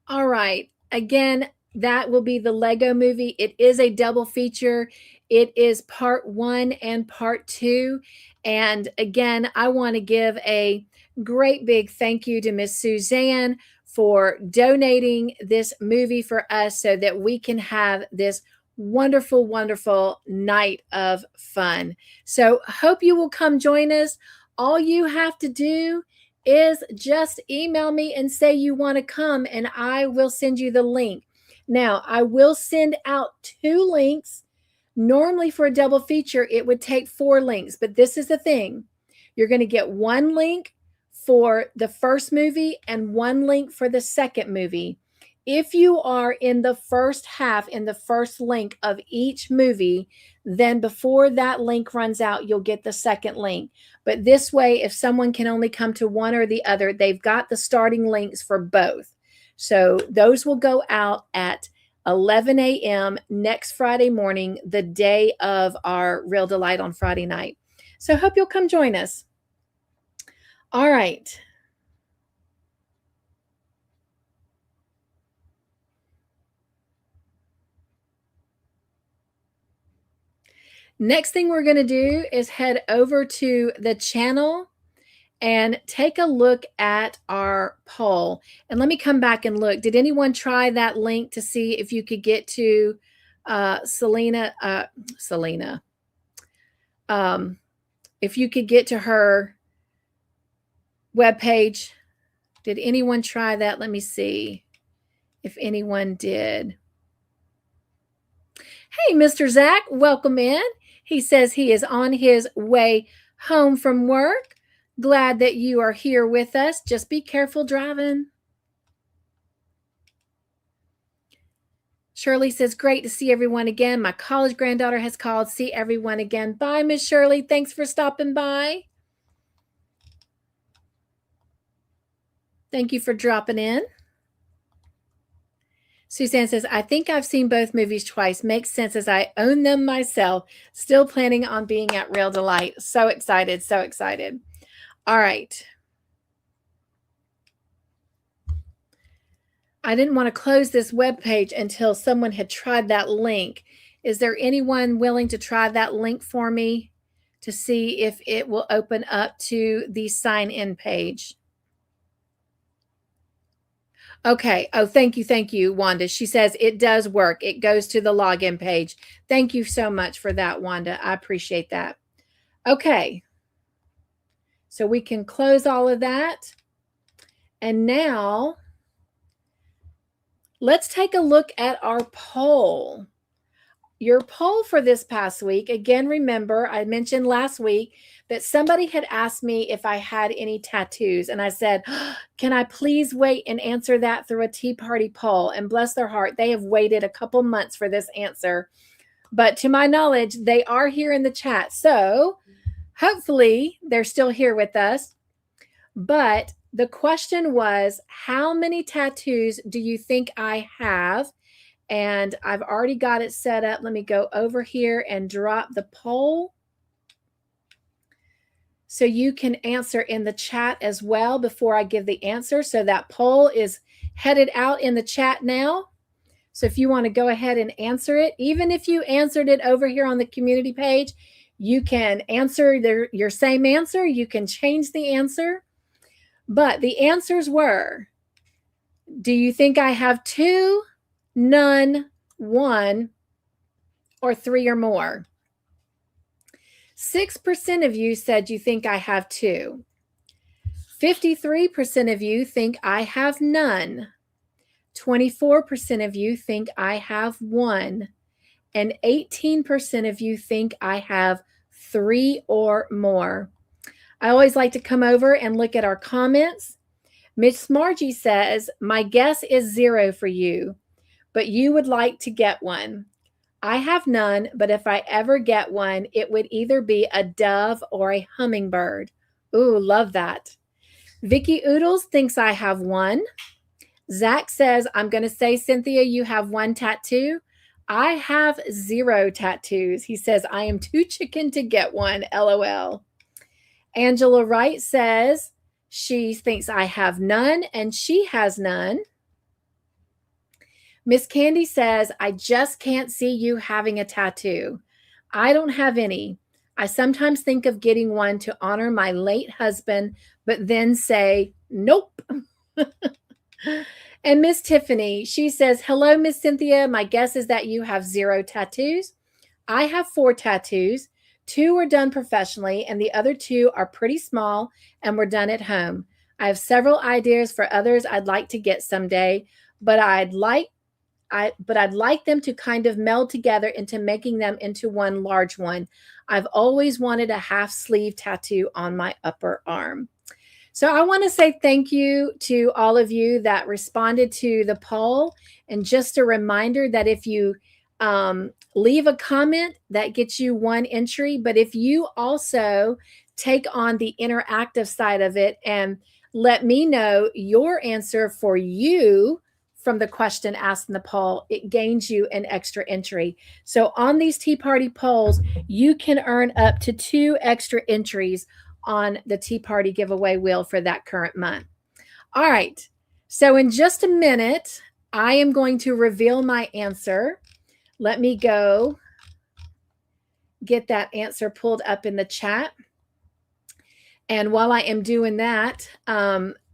All right. Again, that will be the Lego movie. It is a double feature. It is part 1 and part 2. And again, I want to give a great big thank you to Miss Suzanne for donating this movie for us so that we can have this wonderful, wonderful night of fun. So hope you will come join us. All you have to do is just email me and say you want to come, and I will send you the link. Now, I will send out 2 links. Normally for a double feature, it would take 4 links, but this is the thing. You're going to get 1 link for the first movie and 1 link for the second movie. If you are in the first half, in the first link of each movie, then before that link runs out, you'll get the second link. But this way, if someone can only come to one or the other, they've got the starting links for both. So those will go out at 11 a.m. next Friday morning, the day of our Real Delight on Friday night. So hope you'll come join us. All right. Next thing we're going to do is head over to the channel and take a look at our poll. And let me come back and look. Did anyone try that link to see if you could get to Salena? If you could get to her webpage. Did anyone try that? Let me see if anyone did. Hey, Mr. Zach, welcome in. He says he is on his way home from work. Glad that you are here with us. Just be careful driving. Shirley says, great to see everyone again. My college granddaughter has called. See everyone again. Bye, Miss Shirley. Thanks for stopping by. Thank you for dropping in. Suzanne says, I think I've seen both movies twice. Makes sense as I own them myself. Still planning on being at Real Delight. So excited, so excited. All right. I didn't want to close this webpage until someone had tried that link. Is there anyone willing to try that link for me to see if it will open up to the sign-in page? Okay. Oh, thank you, Wanda. She says it does work. It goes to the login page. Thank you so much for that, Wanda. I appreciate that. Okay. So we can close all of that. And now let's take a look at our poll. Your poll for this past week, again, remember, I mentioned last week that somebody had asked me if I had any tattoos. And I said, can I please wait and answer that through a Tea Party poll? And bless their heart, they have waited a couple months for this answer. But to my knowledge, they are here in the chat. So hopefully they're still here with us. But the question was, how many tattoos do you think I have? And I've already got it set up. Let me go over here and drop the poll so you can answer in the chat as well before I give the answer. So that poll is headed out in the chat now. So if you want to go ahead and answer it, even if you answered it over here on the community page, you can answer your same answer. You can change the answer. But the answers were, do you think I have 2, none, 1, or 3 or more? 6% of you said you think I have 2. 53% of you think I have none. 24% of you think I have 1. And 18% of you think I have 3 or more. I always like to come over and look at our comments. Miss Margie says, my guess is 0 for you, but you would like to get one. I have none, but if I ever get one, it would either be a dove or a hummingbird. Ooh, love that. Vicki Oodles thinks I have 1. Zach says, I'm going to say, Cynthia, you have 1 tattoo. I have 0 tattoos. He says, I am too chicken to get one, LOL. Angela Wright says she thinks I have none, and she has none. Miss Candy says, I just can't see you having a tattoo. I don't have any. I sometimes think of getting one to honor my late husband, but then say, nope. And Miss Tiffany, she says, hello, Miss Cynthia. My guess is that you have 0 tattoos. I have 4 tattoos. 2 were done professionally, and the other 2 are pretty small and were done at home. I have several ideas for others I'd like to get someday, but I'd like them to kind of meld together into making them into one large one. I've always wanted a half sleeve tattoo on my upper arm. So I want to say thank you to all of you that responded to the poll. And just a reminder that if you leave a comment, that gets you one entry. But if you also take on the interactive side of it and let me know your answer for you from the question asked in the poll, it gains you an extra entry. So on these Tea Party polls, you can earn up to 2 extra entries on the Tea Party giveaway wheel for that current month. All right. So in just a minute, I am going to reveal my answer. Let me go get that answer pulled up in the chat. And while I am doing that,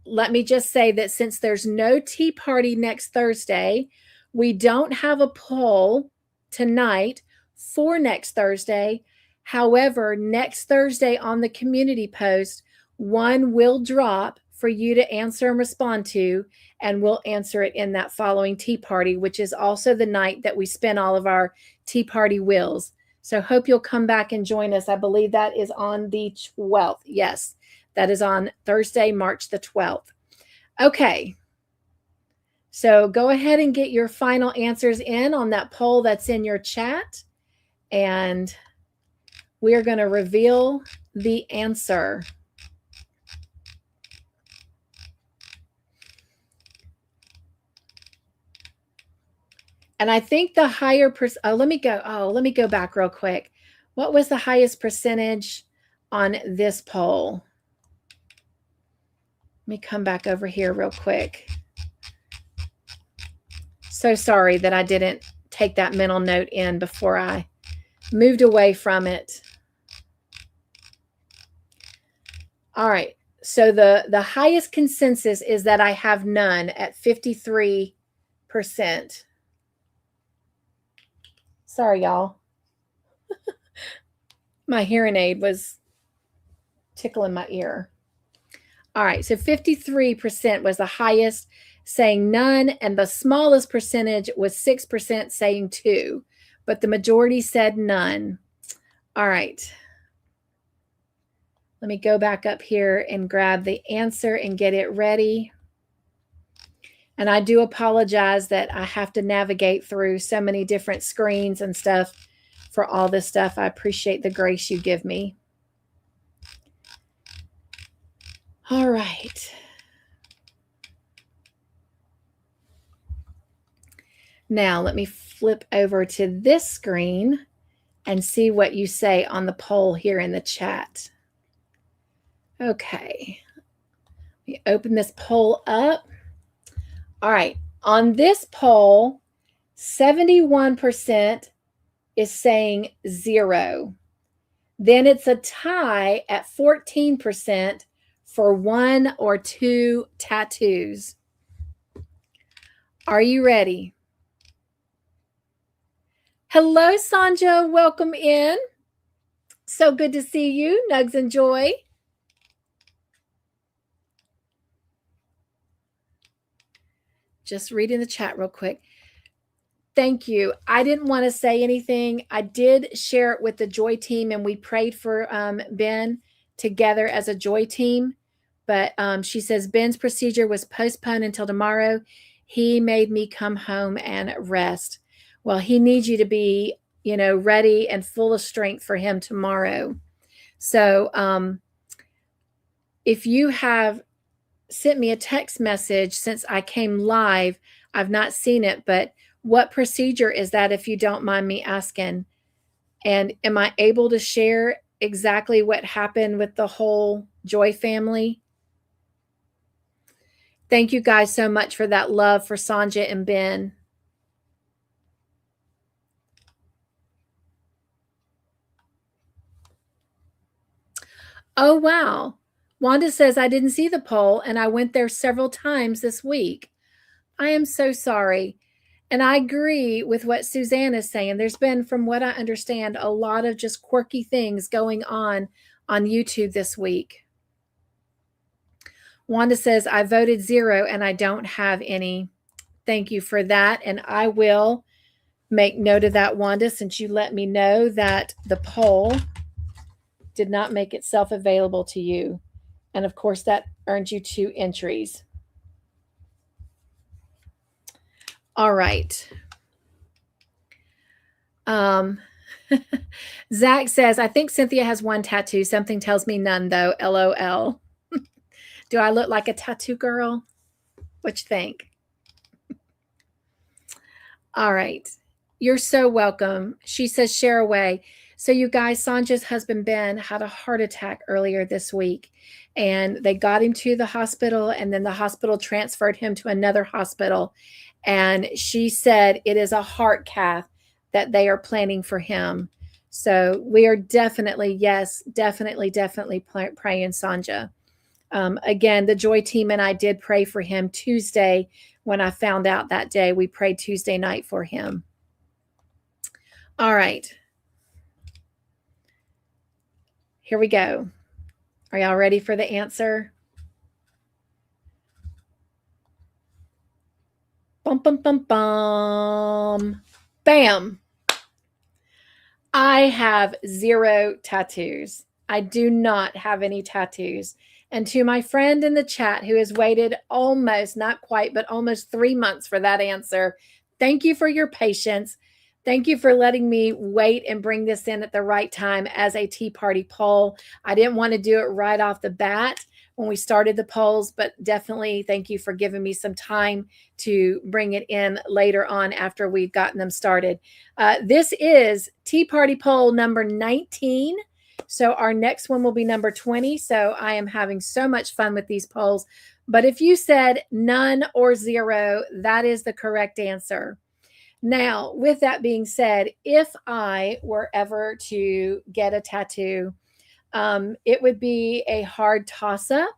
let me just say that since there's no Tea Party next Thursday, we don't have a poll tonight for next Thursday. However, next Thursday on the community post, one will drop for you to answer and respond to, and we'll answer it in that following Tea Party, which is also the night that we spin all of our Tea Party wheels. So hope you'll come back and join us. I believe that is on the 12th. Yes, that is on Thursday, March the 12th. Okay. So go ahead and get your final answers in on that poll that's in your chat. And we are going to reveal the answer. And I think the higher let me go back real quick. What was the highest percentage on this poll? Let me come back over here real quick. So sorry that I didn't take that mental note in before I moved away from it. All right. So the highest consensus is that I have none at 53%. Sorry, y'all. My hearing aid was tickling my ear. All right, so 53% was the highest saying none, and the smallest percentage was 6% saying 2, but the majority said none. All right. Let me go back up here and grab the answer and get it ready. And I do apologize that I have to navigate through so many different screens and stuff for all this stuff. I appreciate the grace you give me. All right. Now let me flip over to this screen and see what you say on the poll here in the chat. Okay. Let me open this poll up. All right. On this poll, 71% is saying 0. Then it's a tie at 14% for 1 or 2 tattoos. Are you ready? Hello, Sonja. Welcome in. So good to see you. Nugs and Joy. Just reading the chat real quick. Thank you. I didn't want to say anything. I did share it with the Joy team, and we prayed for Ben together as a Joy team. But she says Ben's procedure was postponed until tomorrow. He made me come home and rest. Well, he needs you to be, ready and full of strength for him tomorrow. So if you have sent me a text message since I came live, I've not seen it, but what procedure is that, if you don't mind me asking? And am I able to share exactly what happened with the whole Joy family? Thank you guys so much for that love for Sonja and Ben. Oh, wow. Wanda says, I didn't see the poll, and I went there several times this week. I am so sorry. And I agree with what Suzanne is saying. There's been, from what I understand, a lot of just quirky things going on YouTube this week. Wanda says, I voted 0 and I don't have any. Thank you for that. And I will make note of that, Wanda, since you let me know that the poll did not make itself available to you. And of course, that earned you 2 entries. All right. Zach says, I think Cynthia has 1 tattoo. Something tells me none, though. LOL. Do I look like a tattoo girl? What you think? All right. You're so welcome. She says, share away. So, you guys, Sonja's husband, Ben, had a heart attack earlier this week. And they got him to the hospital, and then the hospital transferred him to another hospital. And she said it is a heart cath that they are planning for him. So we are definitely, yes, definitely praying, Sonja. Again, the Joy team and I did pray for him Tuesday when I found out that day. We prayed Tuesday night for him. All right. Here we go. Are y'all ready for the answer? Bum, bum, bum, bum. Bam. I have 0 tattoos. I do not have any tattoos. And to my friend in the chat who has waited almost, not quite, but almost 3 months for that answer, thank you for your patience. Thank you for letting me wait and bring this in at the right time as a Tea Party poll. I didn't want to do it right off the bat when we started the polls, but definitely thank you for giving me some time to bring it in later on after we've gotten them started. This is Tea Party poll number 19. So our next one will be number 20. So I am having so much fun with these polls. But if you said none or 0, that is the correct answer. Now, with that being said, if I were ever to get a tattoo, it would be a hard toss-up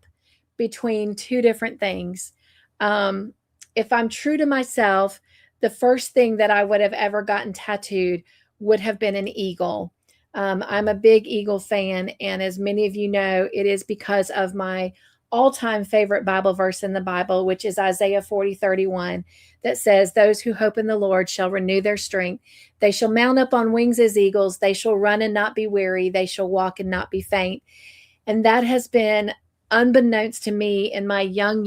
between 2 different things. If I'm true to myself, the first thing that I would have ever gotten tattooed would have been an eagle. I'm a big eagle fan, and as many of you know, it is because of my all-time favorite Bible verse in the Bible, which is Isaiah 40:31, that says, those who hope in the Lord shall renew their strength. They shall mount up on wings as eagles. They shall run and not be weary. They shall walk and not be faint. And that has been, unbeknownst to me in my young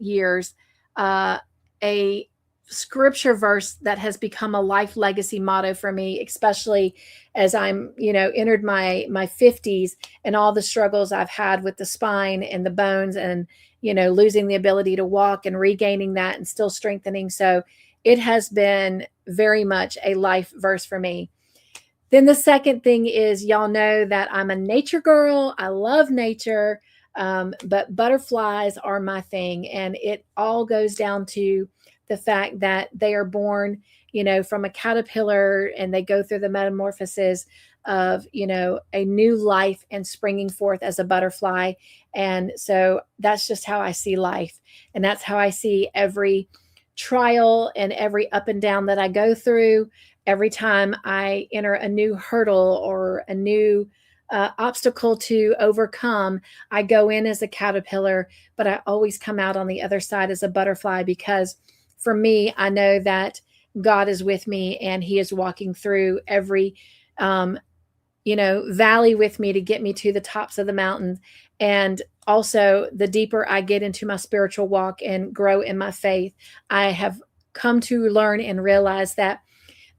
years, a scripture verse that has become a life legacy motto for me, especially as I'm, entered my 50s and all the struggles I've had with the spine and the bones and, losing the ability to walk and regaining that and still strengthening. So it has been very much a life verse for me. Then the second thing is, y'all know that I'm a nature girl. I love nature, but butterflies are my thing. And it all goes down to the fact that they are born, from a caterpillar, and they go through the metamorphosis of, a new life and springing forth as a butterfly. And so that's just how I see life. And that's how I see every trial and every up and down that I go through. Every time I enter a new hurdle or a new obstacle to overcome, I go in as a caterpillar, but I always come out on the other side as a butterfly, because for me, I know that God is with me and he is walking through every, valley with me to get me to the tops of the mountains. And also, the deeper I get into my spiritual walk and grow in my faith, I have come to learn and realize that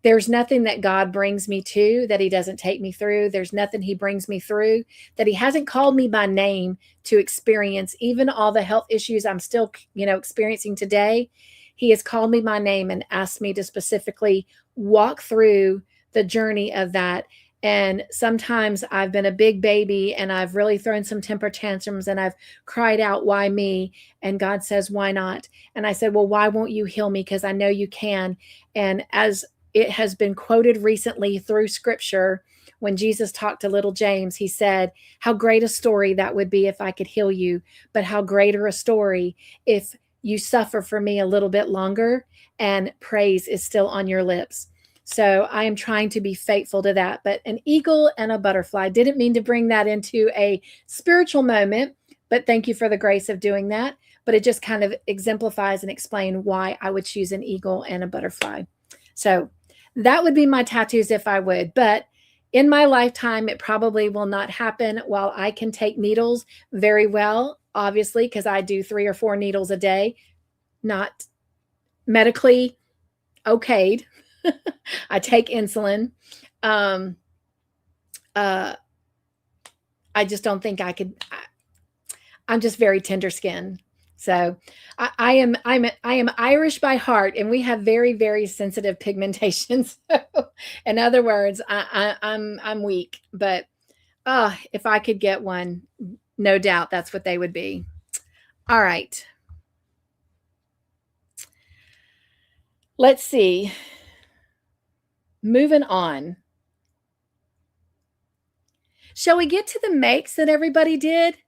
there's nothing that God brings me to that he doesn't take me through. There's nothing he brings me through that he hasn't called me by name to experience. Even all the health issues I'm still, experiencing today, he has called me by name and asked me to specifically walk through the journey of that. And sometimes I've been a big baby and I've really thrown some temper tantrums and I've cried out, why me? And God says, why not? And I said, well, why won't you heal me? Because I know you can. And as it has been quoted recently through scripture, when Jesus talked to little James, he said, how great a story that would be if I could heal you, but how greater a story if you suffer for me a little bit longer and praise is still on your lips. So I am trying to be faithful to that. But an eagle and a butterfly, didn't mean to bring that into a spiritual moment, but thank you for the grace of doing that. But it just kind of exemplifies and explains why I would choose an eagle and a butterfly. So that would be my tattoos if I would. But in my lifetime, it probably will not happen. While I can take needles very well, obviously, because I do 3 or 4 needles a day, not medically okayed. I take insulin. I just don't think I could. I'm just very tender skinned. So I am Irish by heart, and we have very, very sensitive pigmentation. So in other words, I'm weak. But if I could get one, no doubt that's what they would be. All right. Let's see. Moving on. Shall we get to the makes that everybody did?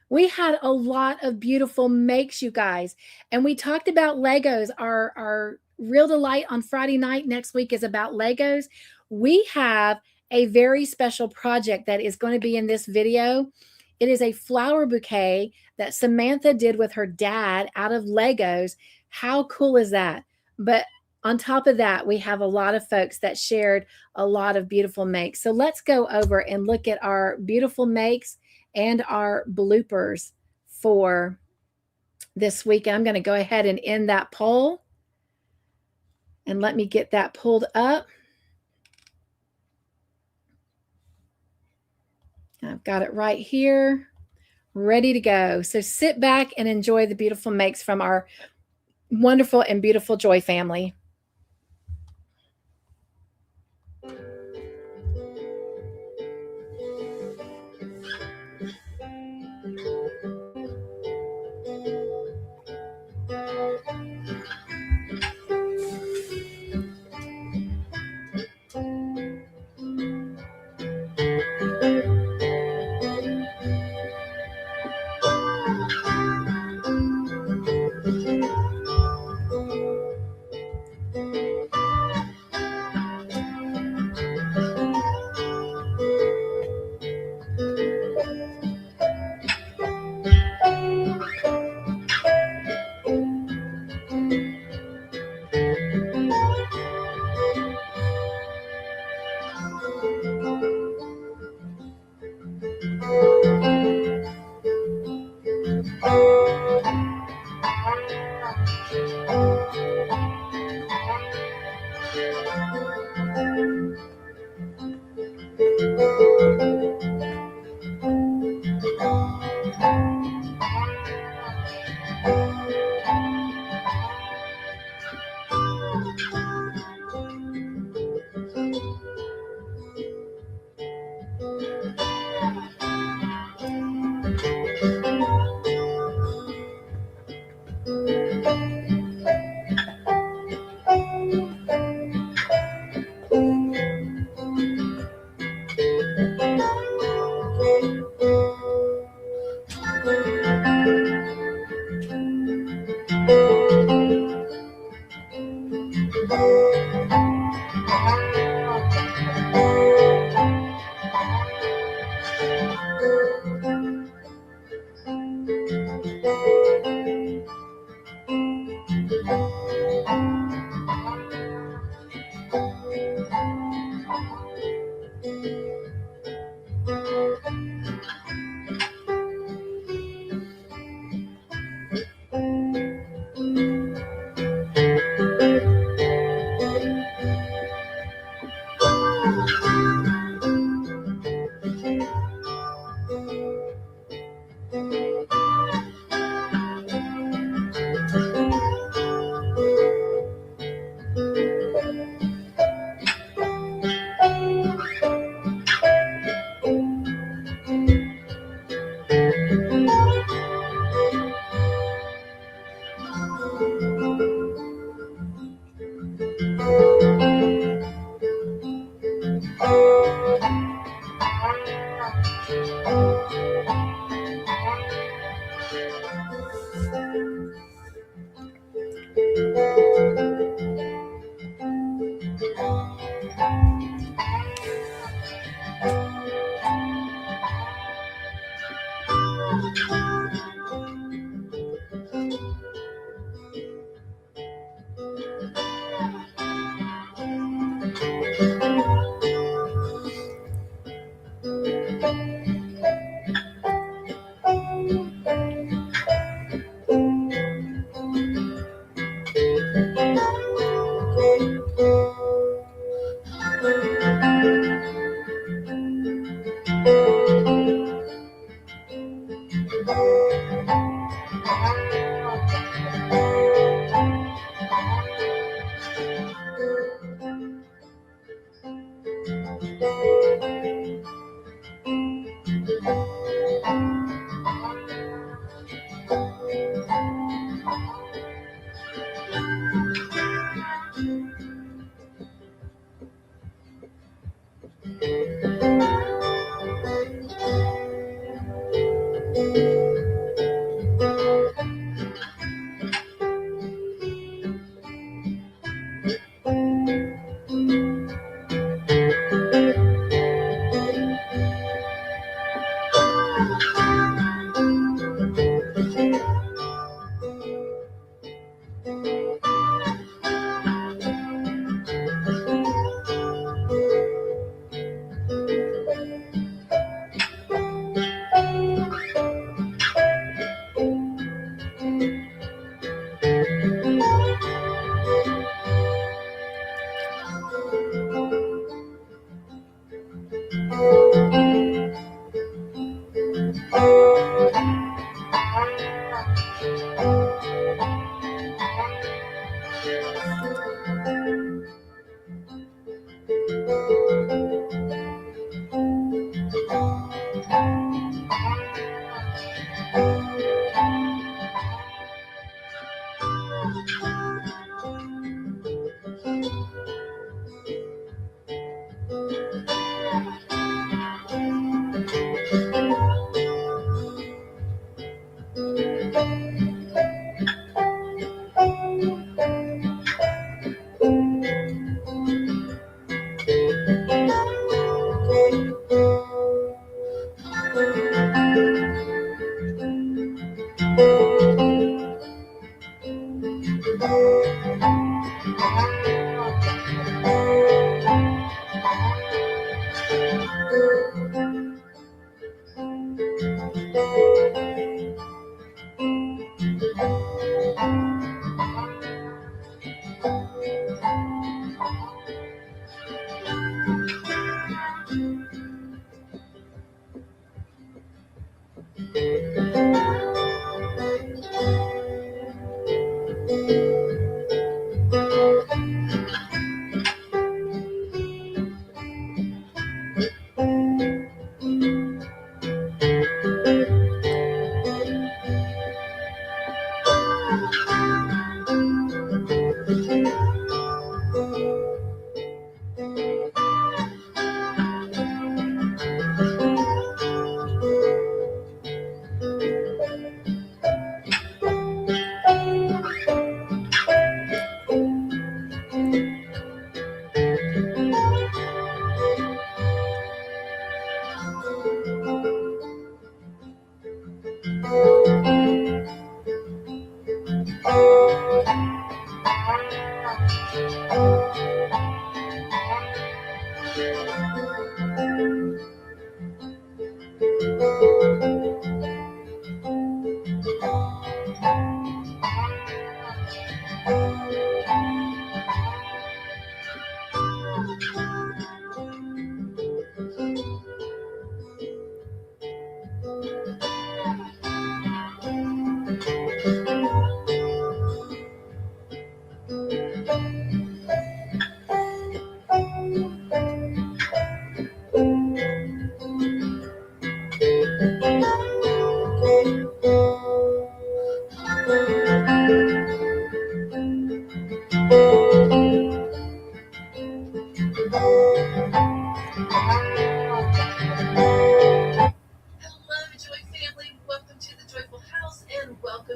We had a lot of beautiful makes, you guys. And we talked about Legos. Our Real Delight on Friday night next week is about Legos. We have a very special project that is going to be in this video. It is a flower bouquet that Samantha did with her dad out of Legos. How cool is that? But on top of that, we have a lot of folks that shared a lot of beautiful makes. So let's go over and look at our beautiful makes and our bloopers for this week. I'm going to go ahead and end that poll. And let me get that pulled up. I've got it right here, ready to go. So sit back and enjoy the beautiful makes from our wonderful and beautiful Joy family.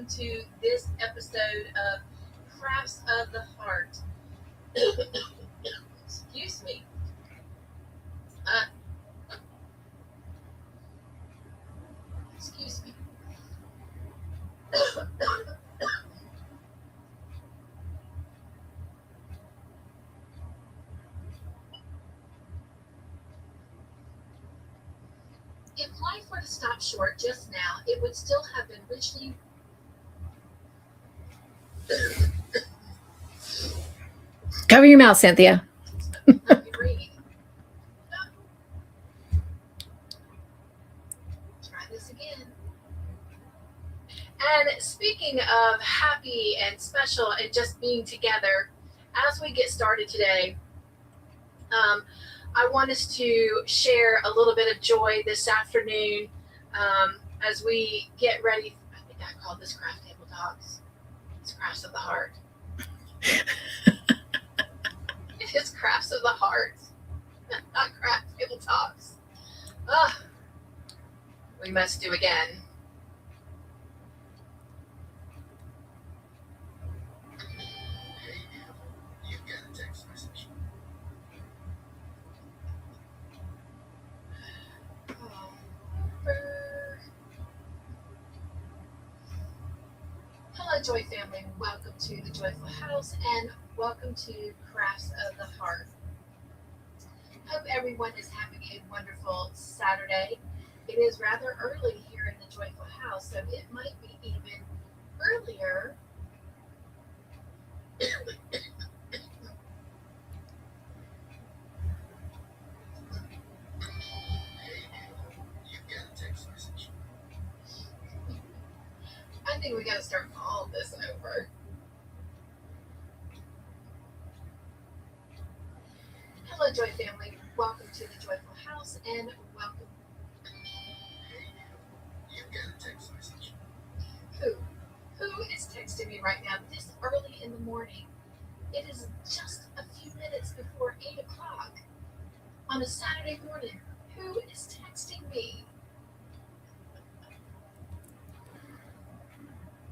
To this episode of Crafts of the Heart. Excuse me. Excuse me. If life were to stop short just now, it would still have been richly. Cover your mouth, Cynthia. Let me read. Try this again. And speaking of happy and special and just being together, as we get started today, I want us to share a little bit of joy this afternoon as we get ready. I think I called this Craft Table Talks. It's Crafts of the Heart. It's Crafts of the Heart, not Craft Table Talks. We must do again. Hello, Joy family. Welcome to the Joyful House and welcome to Crafts of the Heart. Hope everyone is having a wonderful Saturday. It is rather early here in the Joyful House, so it might be even earlier think we got to start all this over. Hello, Joy family. Welcome to the Joyful House and welcome. You got a text message. Who is texting me right now this early in the morning? It is just a few minutes before 8 o'clock on a Saturday morning. Who is texting me?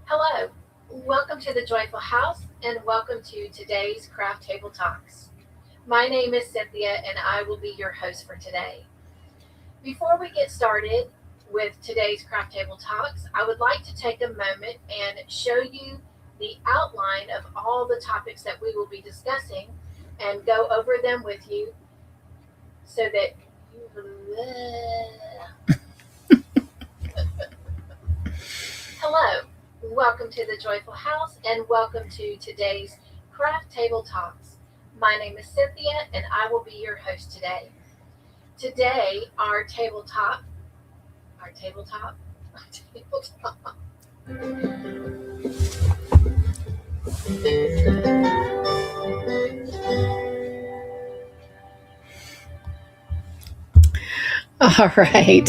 Hello, welcome to the Joyful House and welcome to today's Craft Table Talks. My name is Cynthia and I will be your host for today. Before we get started with today's Craft Table Talks, I would like to take a moment and show you the outline of all the topics that we will be discussing and go over them with you so that Hello, welcome to the Joyful House and welcome to today's Craft Table Talks. My name is Cynthia and I will be your host today. Today, our tabletop. All right.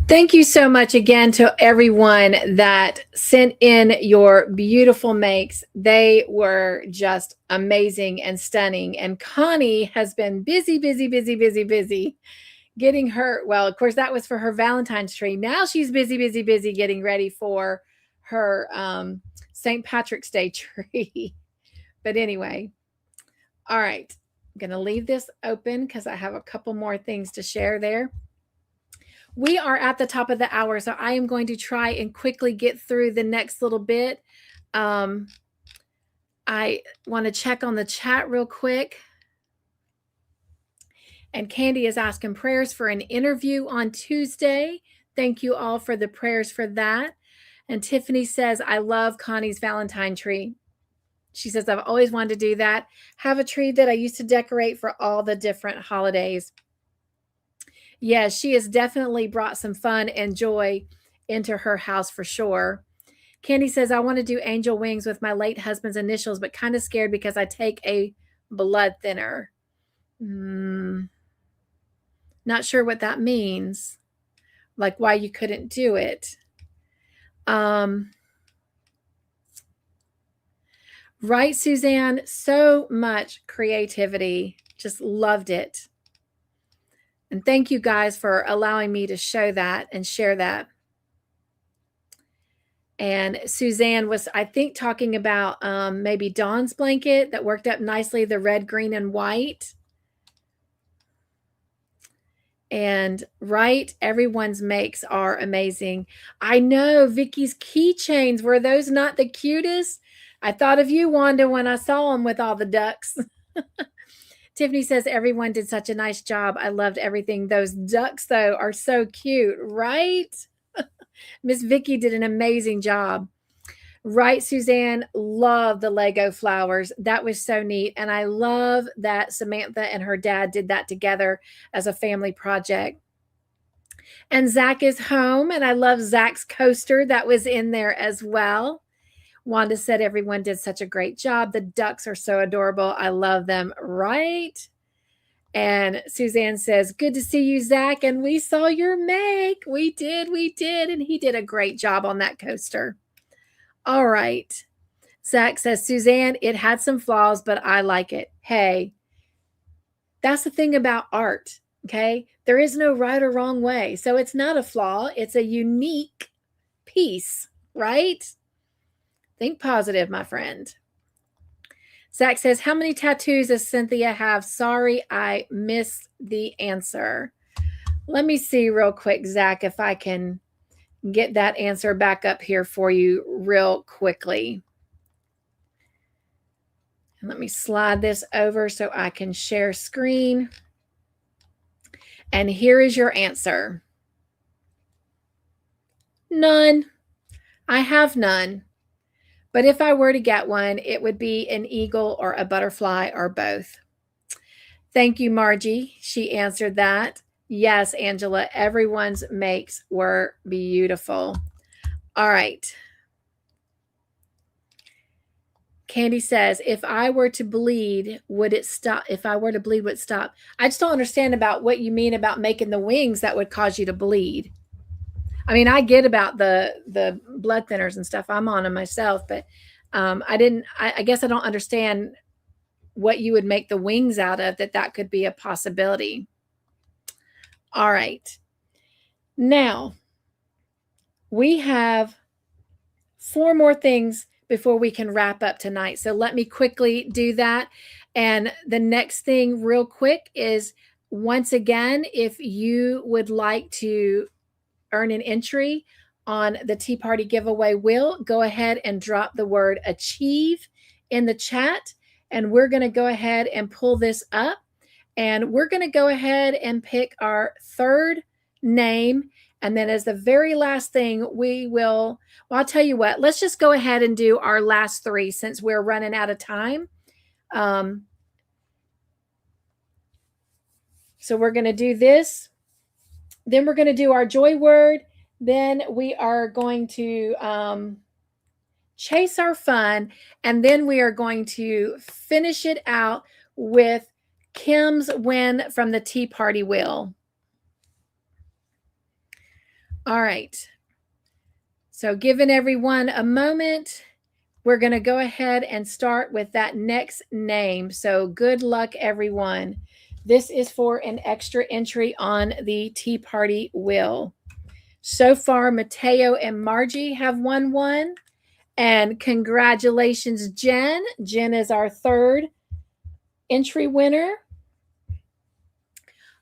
Thank you so much again to everyone that sent in your beautiful makes. They were just amazing and stunning. And Connie has been busy getting her, well, of course, that was for her Valentine's tree. Now she's busy getting ready for her St. Patrick's Day tree. But anyway, all right. I'm going to leave this open because I have a couple more things to share there. We are at the top of the hour, so I am going to try and quickly get through the next little bit. I want to check on the chat real quick. And Candy is asking prayers for an interview on Tuesday. Thank you all for the prayers for that. And Tiffany says, I love Connie's Valentine tree. She says, I've always wanted to do that. Have a tree that I used to decorate for all the different holidays. Yes, she has definitely brought some fun and joy into her house for sure. Candy says, I want to do angel wings with my late husband's initials, but kind of scared because I take a blood thinner. Not sure what that means, like why you couldn't do it. Right, Suzanne, so much creativity. Just loved it. And thank you guys for allowing me to show that and share that. And Suzanne was, I think, talking about maybe Dawn's blanket that worked up nicely, the red, green, and white. And Wright, everyone's makes are amazing. I know Vicki's keychains, were those not the cutest? I thought of you, Wanda, when I saw them with all the ducks. Tiffany says, everyone did such a nice job. I loved everything. Those ducks, though, are so cute, right? Miss Vicki did an amazing job. Right, Suzanne, love the Lego flowers. That was so neat. And I love that Samantha and her dad did that together as a family project. And Zach is home, and I love Zach's coaster that was in there as well. Wanda said everyone did such a great job. The ducks are so adorable. I love them, right? And Suzanne says, good to see you, Zach. And we saw your make. We did. And he did a great job on that coaster. All right. Zach says, Suzanne, it had some flaws, but I like it. Hey, that's the thing about art, okay? There is no right or wrong way. So it's not a flaw. It's a unique piece, right? Think positive, my friend. Zach says, how many tattoos does Cynthia have? Sorry, I missed the answer. Let me see real quick, Zach, if I can get that answer back up here for you real quickly. And let me slide this over so I can share screen. And here is your answer. None. I have none. But if I were to get one, it would be an eagle or a butterfly or both. Thank you, Margie. She answered that. Yes, Angela, everyone's makes were beautiful. All right. Candy says, if I were to bleed, would it stop? If I were to bleed, would it stop? I just don't understand about what you mean about making the wings that would cause you to bleed. I mean, I get about the blood thinners and stuff. I'm on them myself, but I guess I don't understand what you would make the wings out of, that could be a possibility. All right. Now, we have 4 more things before we can wrap up tonight. So let me quickly do that. And the next thing real quick is, once again, if you would like to earn an entry on the Tea Party giveaway wheel, go ahead and drop the word achieve in the chat. And we're going to go ahead and pull this up. And we're going to go ahead and pick our 3rd name. And then as the very last thing, well, I'll tell you what, let's just go ahead and do our last 3 since we're running out of time. So we're going to do this. Then we're going to do our joy word. Then we are going to chase our fun. And then we are going to finish it out with Kim's win from the Tea Party wheel. All right. So giving everyone a moment, we're going to go ahead and start with that next name. So good luck, everyone. This is for an extra entry on the Tea Party wheel. So far, Mateo and Margie have won one. And congratulations, Jen. Jen is our 3rd entry winner.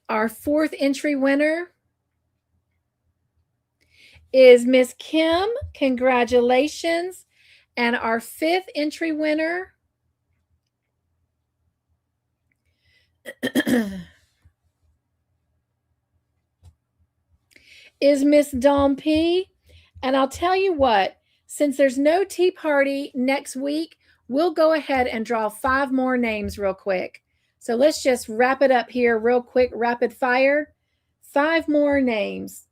Our 4th entry winner is Miss Kim. Congratulations. And our 5th entry winner is Miss Dawn P. And I'll tell you what, since there's no Tea Party next week, we'll go ahead and draw 5 more names real quick. So let's just wrap it up here real quick, rapid fire. 5 more names.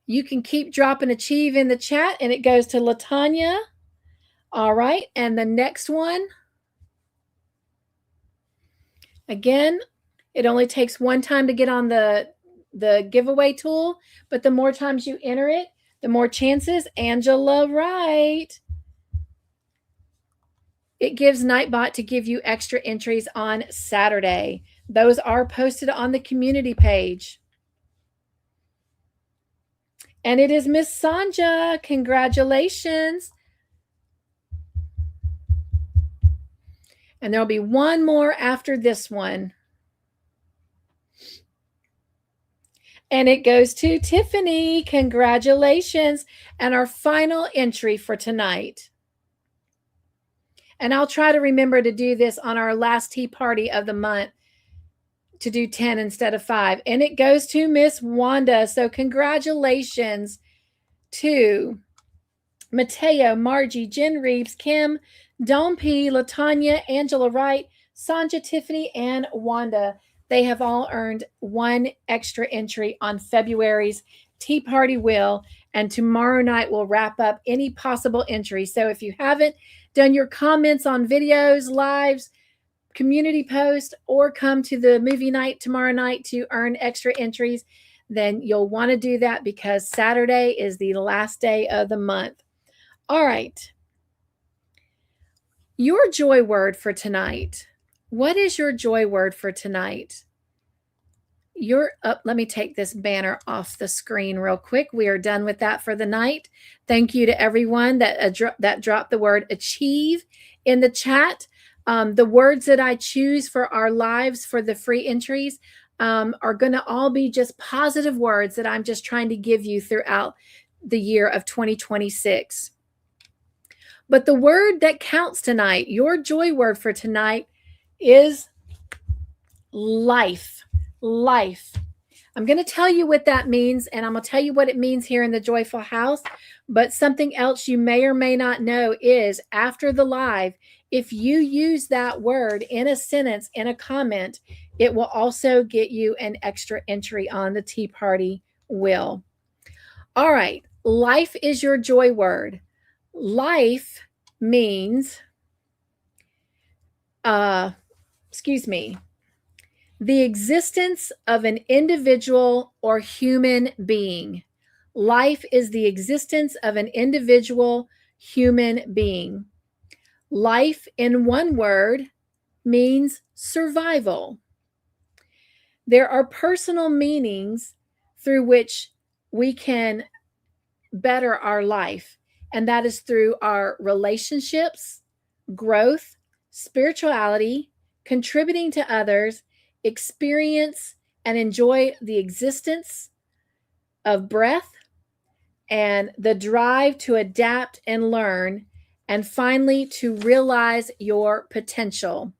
You can keep dropping achieve in the chat, and it goes to LaTanya. All right, and the next one, again, it only takes 1 time to get on the giveaway tool, but the more times you enter it, the more chances. Angela Wright. It gives Nightbot to give you extra entries on Saturday. Those are posted on the community page. And it is Miss Sonja. Congratulations. And there'll be 1 more after this one. And it goes to Tiffany. Congratulations. And our final entry for tonight. And I'll try to remember to do this on our last Tea Party of the month, to do 10 instead of 5. And it goes to Miss Wanda. So congratulations to Mateo, Margie, Jen Reeves, Kim, Dawn P, LaTanya, Angela Wright, Sonja, Tiffany, and Wanda. They have all earned 1 extra entry on February's Tea Party wheel. And tomorrow night we'll wrap up any possible entry. So if you haven't done your comments on videos, lives, community post, or come to the movie night tomorrow night to earn extra entries, then you'll want to do that, because Saturday is the last day of the month. All right. Your joy word for tonight. What is your joy word for tonight? Let me take this banner off the screen real quick. We are done with that for the night. Thank you to everyone that dropped the word achieve in the chat. The words that I choose for our lives for the free entries are going to all be just positive words that I'm just trying to give you throughout the year of 2026. But the word that counts tonight, your joy word for tonight, is life. Life. I'm going to tell you what that means, and I'm going to tell you what it means here in the Joyful House. But something else you may or may not know is, after the live, if you use that word in a sentence, in a comment, It will also get you an extra entry on the Tea Party wheel. All right, life is your joy word. Life means, excuse me, the existence of an individual or human being. Life is the existence of an individual human being. Life, in one word, means survival. There are personal meanings through which we can better our life, and that is through our relationships, growth, spirituality, contributing to others, experience and enjoy the existence of breath, and the drive to adapt and learn, and finally to realize your potential.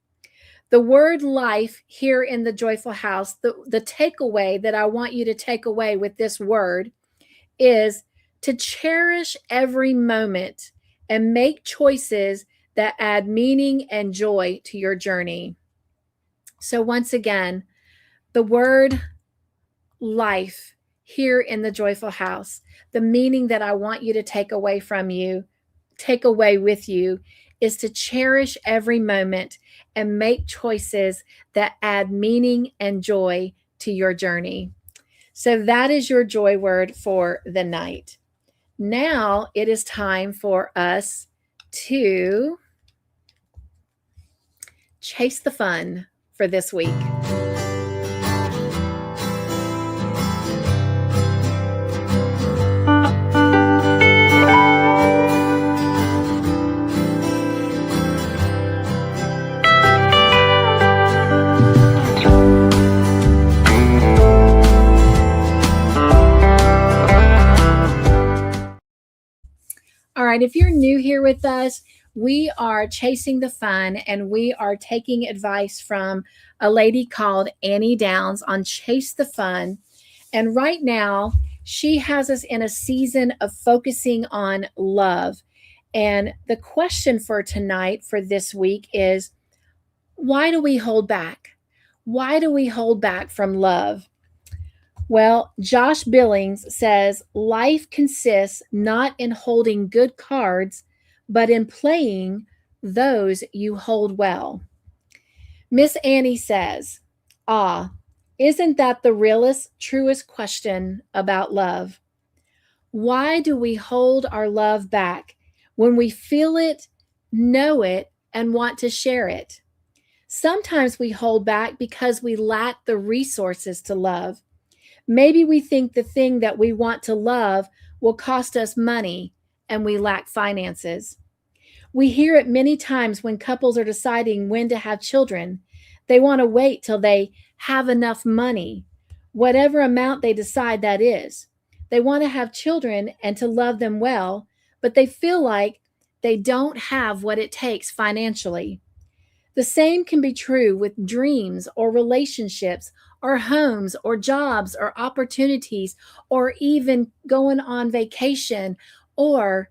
The word life here in the Joyful House, the takeaway that I want you to take away with this word is to cherish every moment and make choices that add meaning and joy to your journey. So, once again, the word life here in the Joyful House, the meaning that I want you to take away with you, is to cherish every moment and make choices that add meaning and joy to your journey. So that is your joy word for the night. Now it is time for us to chase the fun for this week. All right, if you're new here with us, we are chasing the fun and we are taking advice from a lady called Annie Downs on Chase the Fun. And right now, she has us in a season of focusing on love. And the question for tonight, for this week, is why do we hold back? Why do we hold back from love? Well, Josh Billings says life consists not in holding good cards, but in playing those you hold well. Miss Annie says, isn't that the realest, truest question about love? Why do we hold our love back when we feel it, know it, and want to share it? Sometimes we hold back because we lack the resources to love. Maybe we think the thing that we want to love will cost us money and we lack finances. We hear it many times when couples are deciding when to have children. They want to wait till they have enough money, whatever amount they decide that is. They want to have children and to love them well, but they feel like they don't have what it takes financially. The same can be true with dreams or relationships or homes or jobs or opportunities or even going on vacation or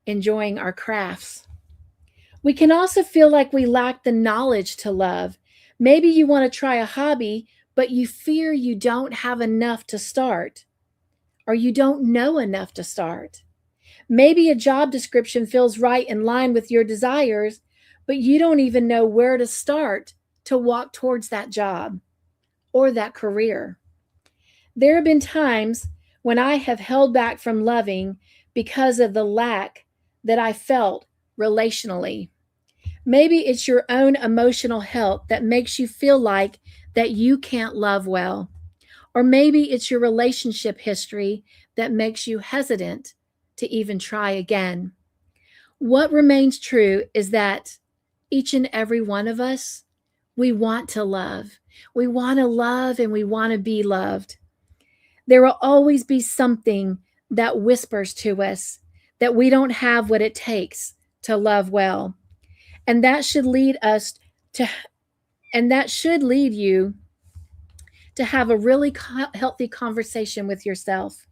enjoying our crafts. We can also feel like we lack the knowledge to love. Maybe you want to try a hobby, but you fear you don't have enough to start, or you don't know enough to start. Maybe a job description feels right in line with your desires, but you don't even know where to start to walk towards that job or that career. There have been times when I have held back from loving because of the lack that I felt relationally. Maybe it's your own emotional health that makes you feel like that you can't love well. Or maybe it's your relationship history that makes you hesitant to even try again. What remains true is that each and every one of us, we want to love. We want to love and we want to be loved. There will always be something that whispers to us that we don't have what it takes to love well. And that should lead you to have a really healthy conversation with yourself.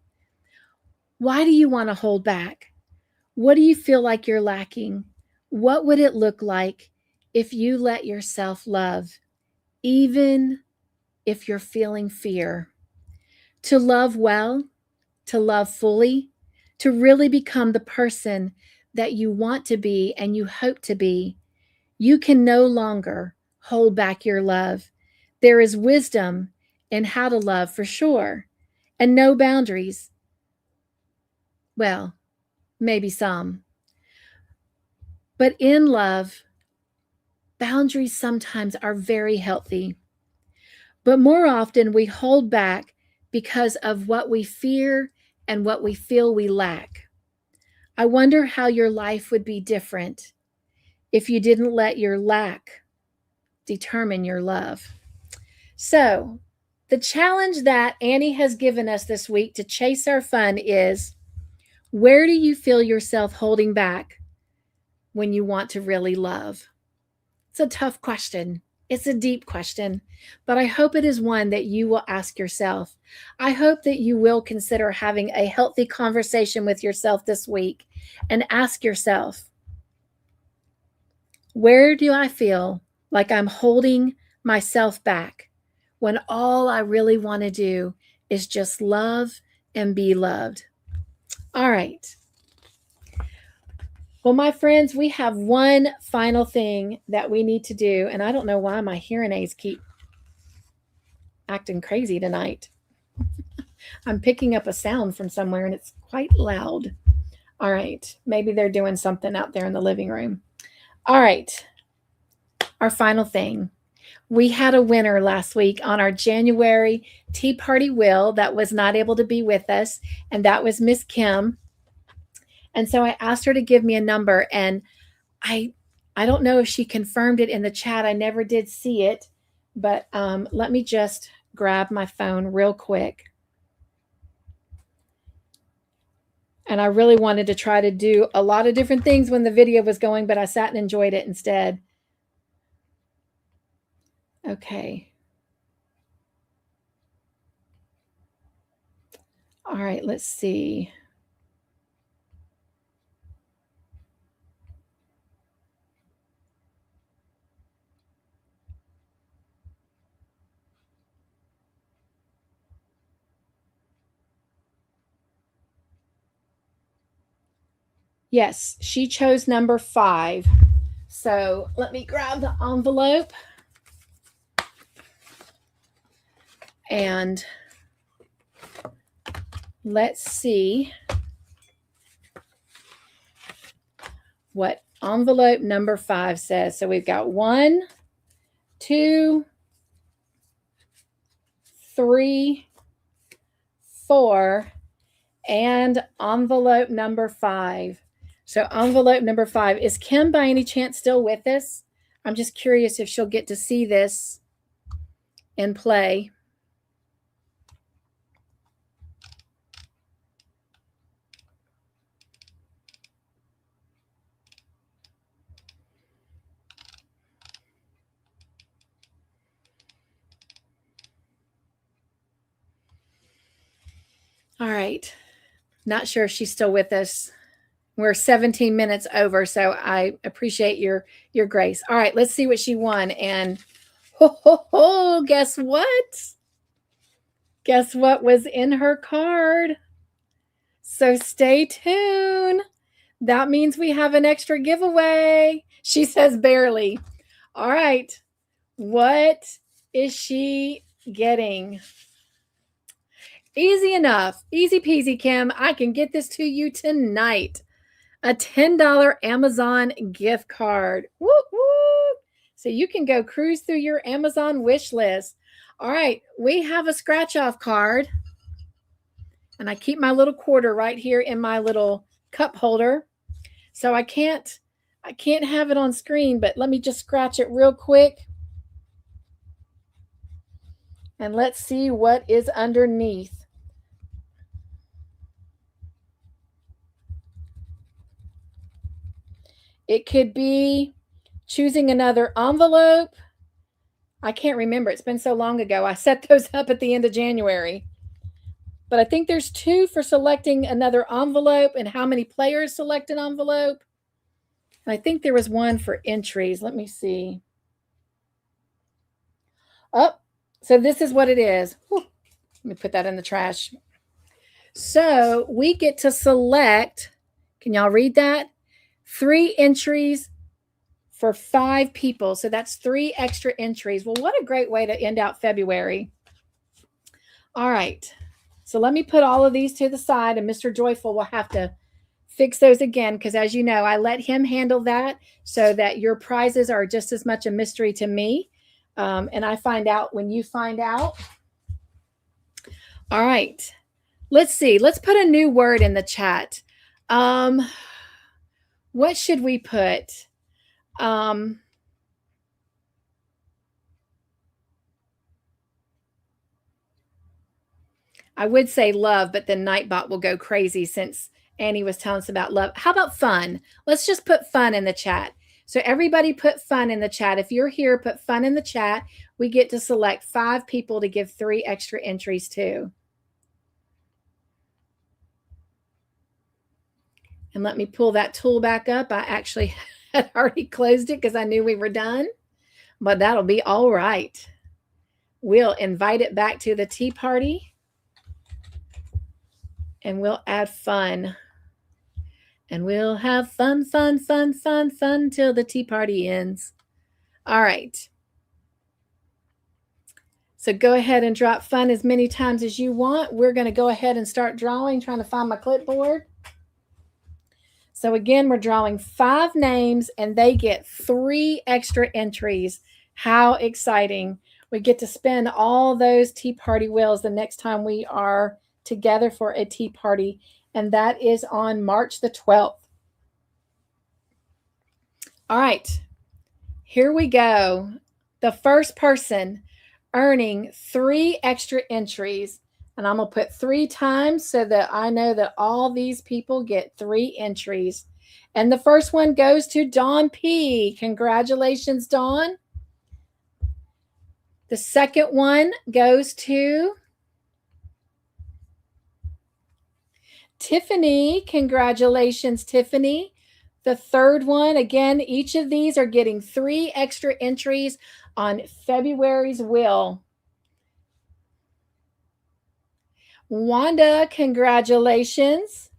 Why do you want to hold back? What do you feel like you're lacking? What would it look like if you let yourself love even if you're feeling fear. To love well, to love fully, to really become the person that you want to be and you hope to be, you can no longer hold back your love. There is wisdom in how to love for sure, and no boundaries. Well, maybe some. But in love, boundaries sometimes are very healthy. But more often, we hold back because of what we fear and what we feel we lack. I wonder how your life would be different if you didn't let your lack determine your love. So, the challenge that Annie has given us this week to chase our fun is, where do you feel yourself holding back when you want to really love? It's a tough question. It's a deep question, but I hope it is one that you will ask yourself. I hope that you will consider having a healthy conversation with yourself this week and ask yourself, where do I feel like I'm holding myself back when all I really want to do is just love and be loved? All right. Well, my friends, we have one final thing that we need to do, and I don't know why my hearing aids keep acting crazy tonight. I'm picking up a sound from somewhere, and it's quite loud. All right. Maybe they're doing something out there in the living room. All right. Our final thing. We had a winner last week on our January Tea Party Wheel that was not able to be with us, and that was Miss Kim. And so I asked her to give me a number, and I don't know if she confirmed it in the chat. I never did see it, but let me just grab my phone real quick. And I really wanted to try to do a lot of different things when the video was going, but I sat and enjoyed it instead. Okay. All right, let's see. Yes, she chose number 5. So let me grab the envelope. And let's see what envelope number 5 says. So we've got 1, 2, 3, 4, and envelope number 5. So envelope number 5. Is Kim by any chance still with us? I'm just curious if she'll get to see this in play. All right. Not sure if she's still with us. We're 17 minutes over, so I appreciate your grace. All right, let's see what she won. And guess what? Guess what was in her card? So stay tuned. That means we have an extra giveaway. She says barely. All right. What is she getting? Easy enough. Easy peasy, Kim. I can get this to you tonight. A $10 Amazon gift card. Woo woo. So you can go cruise through your Amazon wish list. All right. We have a scratch off card. And I keep my little quarter right here in my little cup holder. So I can't have it on screen, but let me just scratch it real quick. And let's see what is underneath. It could be choosing another envelope. I can't remember. It's been so long ago. I set those up at the end of January. But I think there's 2 for selecting another envelope and how many players select an envelope. And I think there was 1 for entries. Let me see. Oh, so this is what it is. Whew. Let me put that in the trash. So we get to select, can y'all read that? 3 entries for 5 people. So that's 3 extra entries. Well, what a great way to end out February. All right. So let me put all of these to the side, and Mr. Joyful will have to fix those again, because as you know, I let him handle that so that your prizes are just as much a mystery to me. And I find out when you find out. All right. Let's see. Let's put a new word in the chat. What should we put? I would say love, but then Nightbot will go crazy since Annie was telling us about love. How about fun? Let's just put fun in the chat. So everybody put fun in the chat. If you're here, put fun in the chat. We get to select 5 people to give 3 extra entries to. And let me pull that tool back up. I actually had already closed it because I knew we were done, but that'll be all right. We'll invite it back to the tea party and we'll add fun. And we'll have fun, fun, fun, fun, fun till the tea party ends. All right. So go ahead and drop fun as many times as you want. We're going to go ahead and start drawing, trying to find my clipboard. So again, we're drawing 5 names and they get 3 extra entries. How exciting. We get to spin all those tea party wheels the next time we are together for a tea party. And that is on March the 12th. All right, here we go. The first person earning 3 extra entries. And I'm going to put 3 times so that I know that all these people get 3 entries. And the first one goes to Dawn P. Congratulations, Dawn. The second one goes to Tiffany. Congratulations, Tiffany. The third one, again, each of these are getting 3 extra entries on February's wheel. Wanda, congratulations.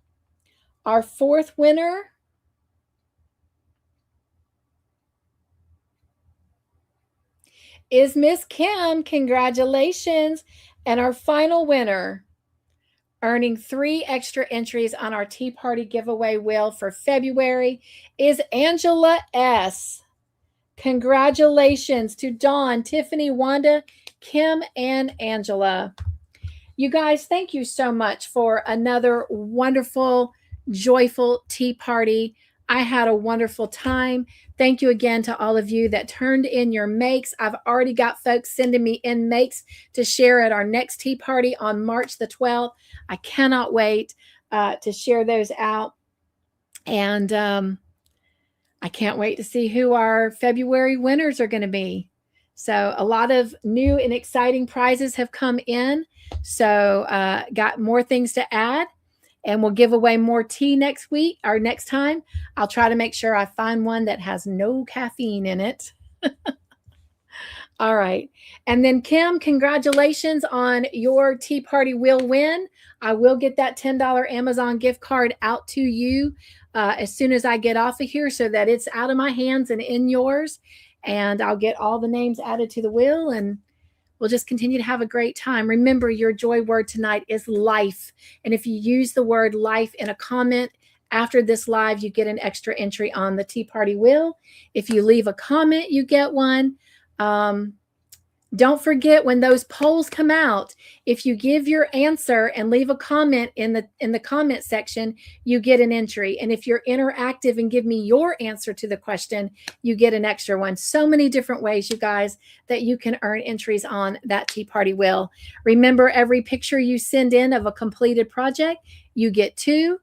Our 4th winner is Miss Kim. Congratulations. And our final winner, earning 3 extra entries on our tea party giveaway wheel for February, is Angela S. Congratulations to Dawn, Tiffany, Wanda, Kim, and Angela. You guys, thank you so much for another wonderful, joyful tea party. I had a wonderful time. Thank you again to all of you that turned in your makes. I've already got folks sending me in makes to share at our next tea party on March the 12th. I cannot wait to share those out. And I can't wait to see who our February winners are going to be. So a lot of new and exciting prizes have come in. So got more things to add. And we'll give away more tea next week or next time. I'll try to make sure I find one that has no caffeine in it. All right. And then Kim, congratulations on your tea party wheel win. I will get that $10 Amazon gift card out to you as soon as I get off of here so that it's out of my hands and in yours. And I'll get all the names added to the wheel and we'll just continue to have a great time. Remember, your joy word tonight is life. And if you use the word life in a comment after this live, you get an extra entry on the tea party wheel. If you leave a comment, you get one. Don't forget when those polls come out, if you give your answer and leave a comment in the comment section, you get an entry. And if you're interactive and give me your answer to the question, you get an extra one. So many different ways, you guys, that you can earn entries on that tea party wheel. Remember, every picture you send in of a completed project, you get 2.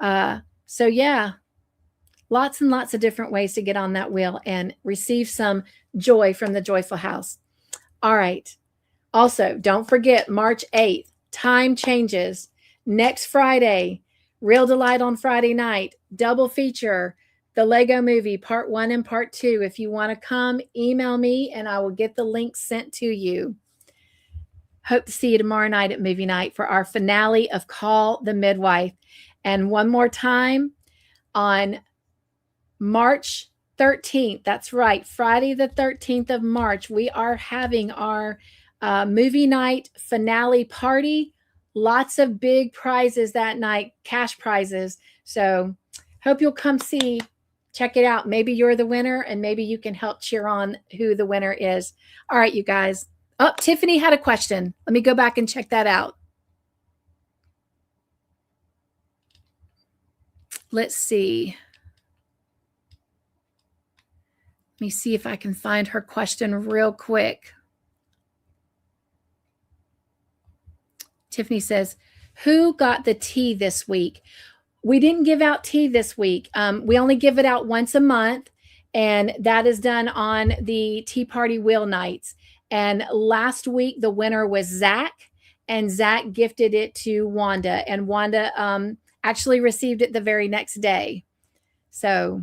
So yeah, lots and lots of different ways to get on that wheel and receive some joy from the Joyful House. All right. Also, don't forget March 8th, time changes. Next Friday, Real Delight on Friday night, double feature, the Lego movie, part 1 and part 2. If you want to come, email me and I will get the link sent to you. Hope to see you tomorrow night at movie night for our finale of Call the Midwife. And one more time, on March 13th, that's right, Friday the 13th of March, we are having our movie night finale party. Lots of big prizes that night, cash prizes. So hope you'll come see, check it out. Maybe you're the winner and maybe you can help cheer on who the winner is. All right, you guys. Oh, Tiffany had a question. Let me go back and check that out. Let's see. Let me see if I can find her question real quick. Tiffany says, who got the tea this week? We didn't give out tea this week. We only give it out once a month, and that is done on the Tea Party Wheel Nights. And last week, the winner was Zach, and Zach gifted it to Wanda, and Wanda actually received it the very next day. So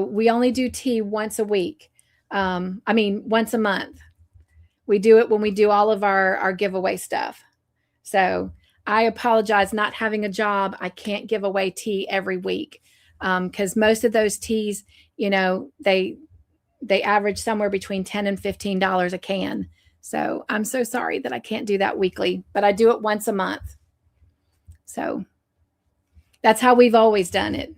we only do tea once a week. Once a month. We do it when we do all of our giveaway stuff. So I apologize, not having a job. I can't give away tea every week because most of those teas, they average somewhere between $10 and $15 a can. So I'm so sorry that I can't do that weekly, but I do it once a month. So that's how we've always done it.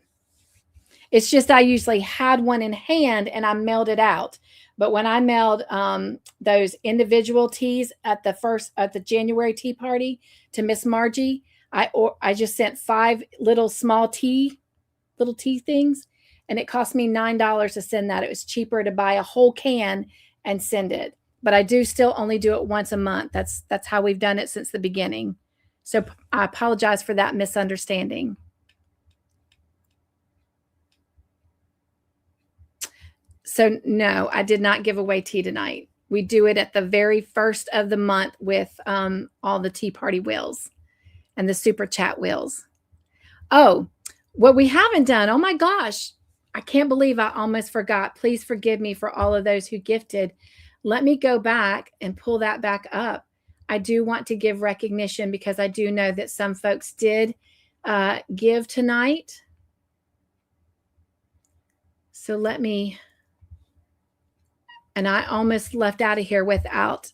It's just I usually had one in hand and I mailed it out. But when I mailed those individual teas at the January tea party to Miss Margie, I just sent 5 little small tea things, and it cost me $9 to send that. It was cheaper to buy a whole can and send it. But I do still only do it once a month. That's how we've done it since the beginning. So I apologize for that misunderstanding. So no, I did not give away tea tonight. We do it at the very first of the month with all the Tea Party wheels and the Super Chat wheels. Oh, what we haven't done, oh my gosh, I can't believe I almost forgot. Please forgive me for all of those who gifted. Let me go back and pull that back up. I do want to give recognition because I do know that some folks did give tonight. So let me... And I almost left out of here without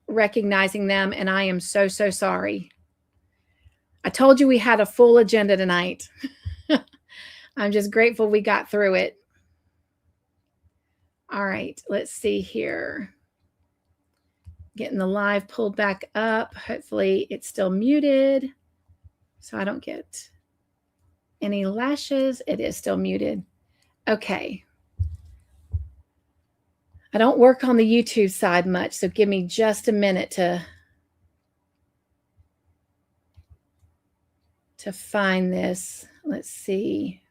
recognizing them. And I am so, so sorry. I told you we had a full agenda tonight. I'm just grateful we got through it. All right, let's see here. Getting the live pulled back up. Hopefully it's still muted so I don't get any lashes. It is still muted. Okay. I don't work on the YouTube side much, so give me just a minute to find this. Let's see.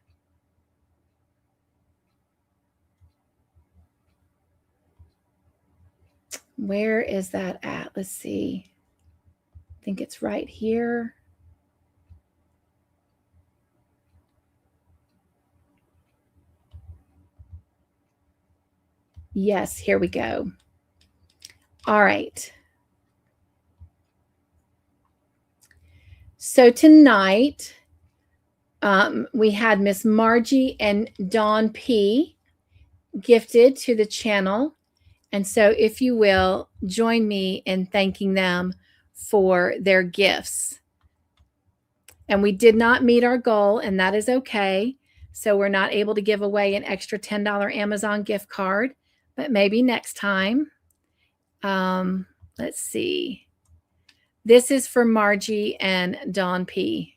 Where is that at? Let's see. I think it's right here. Yes, here we go. All right. So tonight, we had Miss Margie and Dawn P. gifted to the channel. And so if you will, join me in thanking them for their gifts. And we did not meet our goal, and that is okay. So we're not able to give away an extra $10 Amazon gift card. But maybe next time. Let's see. This is for Margie and Dawn P.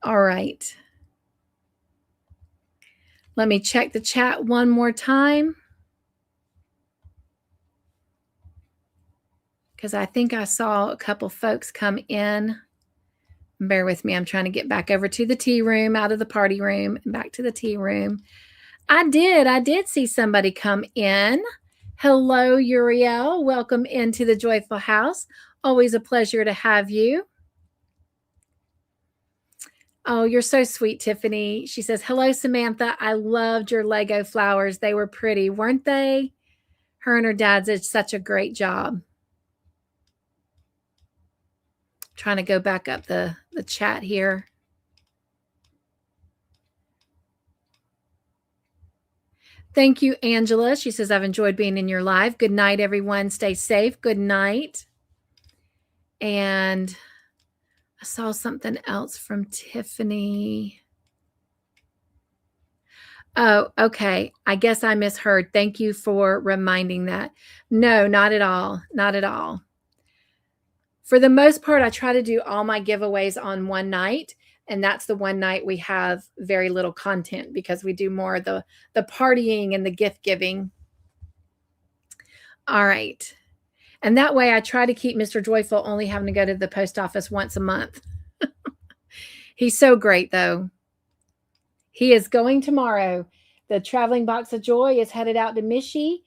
All right. Let me check the chat one more time, because I think I saw a couple folks come in. Bear with me. I'm trying to get back over to the tea room, out of the party room, and back to the tea room. I did see somebody come in. Hello, Uriel. Welcome into the Joyful House. Always a pleasure to have you. Oh, you're so sweet, Tiffany. She says, hello, Samantha. I loved your Lego flowers. They were pretty, weren't they? Her and her dad did such a great job. Trying to go back up the chat here. Thank you, Angela. She says, I've enjoyed being in your live. Good night, everyone. Stay safe. Good night. And I saw something else from Tiffany. Oh, okay. I guess I misheard. Thank you for reminding that. No, not at all. Not at all. For the most part, I try to do all my giveaways on one night. And that's the one night we have very little content, because we do more of the partying and the gift giving. All right. And that way I try to keep Mr. Joyful only having to go to the post office once a month. He's so great, though. He is going tomorrow. The traveling box of joy is headed out to Michi,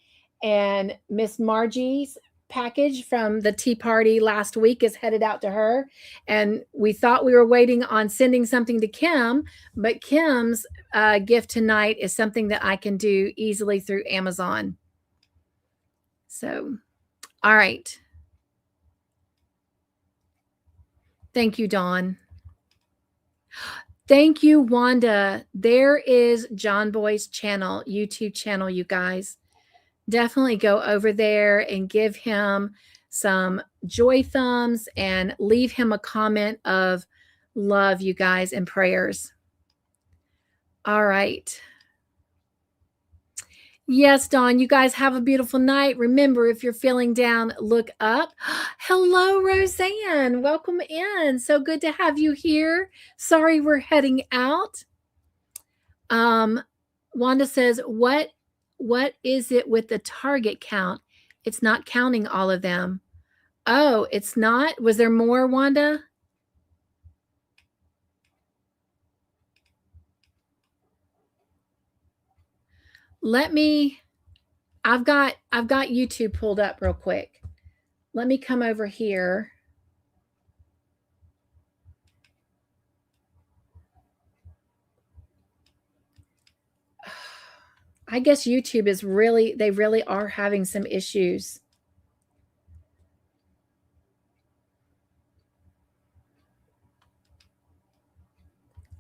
and Miss Margie's package from the tea party last week is headed out to her. And we thought we were waiting on sending something to Kim, but Kim's gift tonight is something that I can do easily through Amazon. So, all right. Thank you, Dawn. Thank you, Wanda. There is John Boy's channel, YouTube channel, you guys. Definitely go over there and give him some joy thumbs and leave him a comment of love, you guys, and prayers. All right. Yes, Dawn, you guys have a beautiful night. Remember, if you're feeling down, look up. Hello, Roseanne. Welcome in. So good to have you here. Sorry we're heading out. Wanda says, what is it with the target count? It's not counting all of them. Oh, it's not? Was there more, Wanda? I've got YouTube pulled up real quick. Let me come over here. I guess YouTube is they really are having some issues.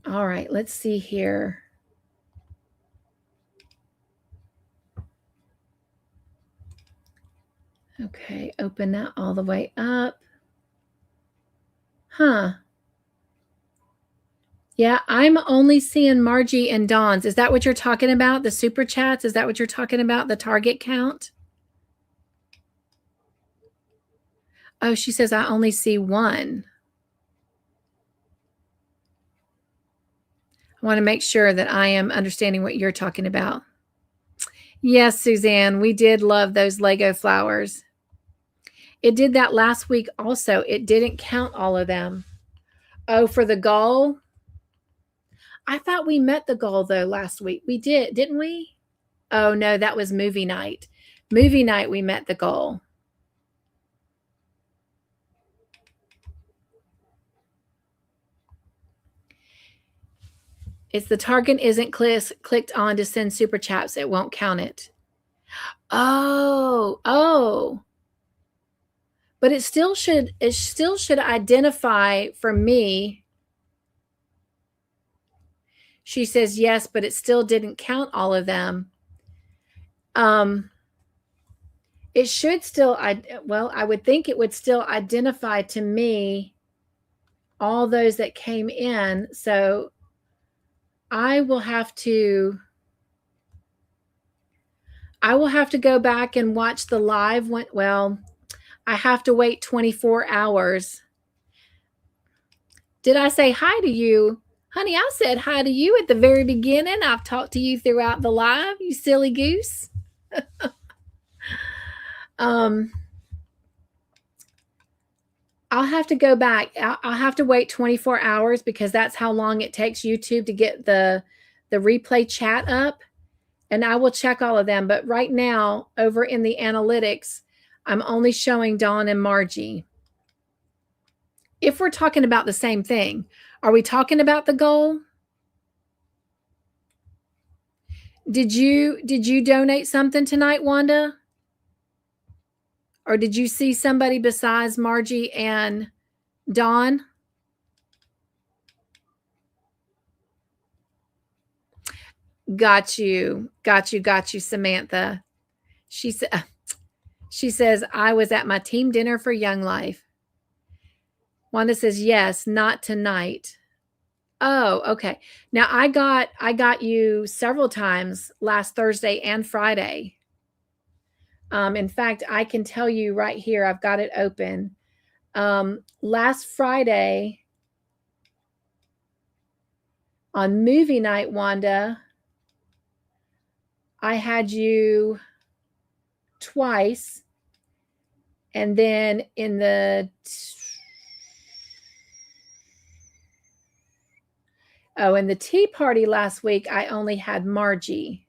All right, let's see here. Okay, open that all the way up. Huh. Yeah, I'm only seeing Margie and Dawn's. Is that what you're talking about? The super chats? Is that what you're talking about? The target count? Oh, she says, I only see one. I want to make sure that I am understanding what you're talking about. Yes, Suzanne, we did love those Lego flowers. It did that last week also. It didn't count all of them. Oh, for the goal? I thought we met the goal, though, last week. We did, didn't we? Oh, no, that was movie night. Movie night, we met the goal. It's the target isn't clicked on to send super chats. It won't count it. Oh. But it still should identify for me. She says yes, but it still didn't count all of them. It should still, I would think it would still identify to me all those that came in. So I will have to go back and watch the live one. Well, I have to wait 24 hours. Did I say hi to you? Honey, I said hi to you at the very beginning. I've talked to you throughout the live, you silly goose. I'll have to go back. I'll have to wait 24 hours because that's how long it takes YouTube to get the replay chat up. And I will check all of them. But right now, over in the analytics, I'm only showing Dawn and Margie. If we're talking about the same thing, are we talking about the goal? Did you donate something tonight, Wanda? Or did you see somebody besides Margie and Dawn? Got you, Samantha. She says, I was at my team dinner for Young Life. Wanda says, yes, not tonight. Oh, okay. Now I got you several times last Thursday and Friday. In fact, I can tell you right here, I've got it open. Last Friday on movie night, Wanda, I had you twice. And then in the tea party last week, I only had Margie.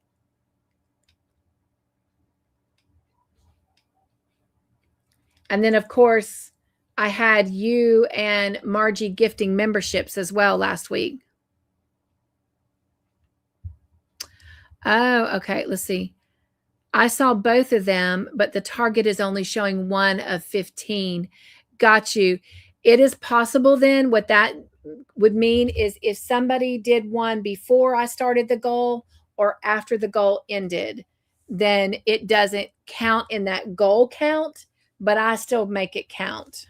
And then, of course, I had you and Margie gifting memberships as well last week. Oh, okay. Let's see. I saw both of them, but the target is only showing 1 of 15. Got you. It is possible then what that would mean is if somebody did one before I started the goal or after the goal ended, then it doesn't count in that goal count, but I still make it count.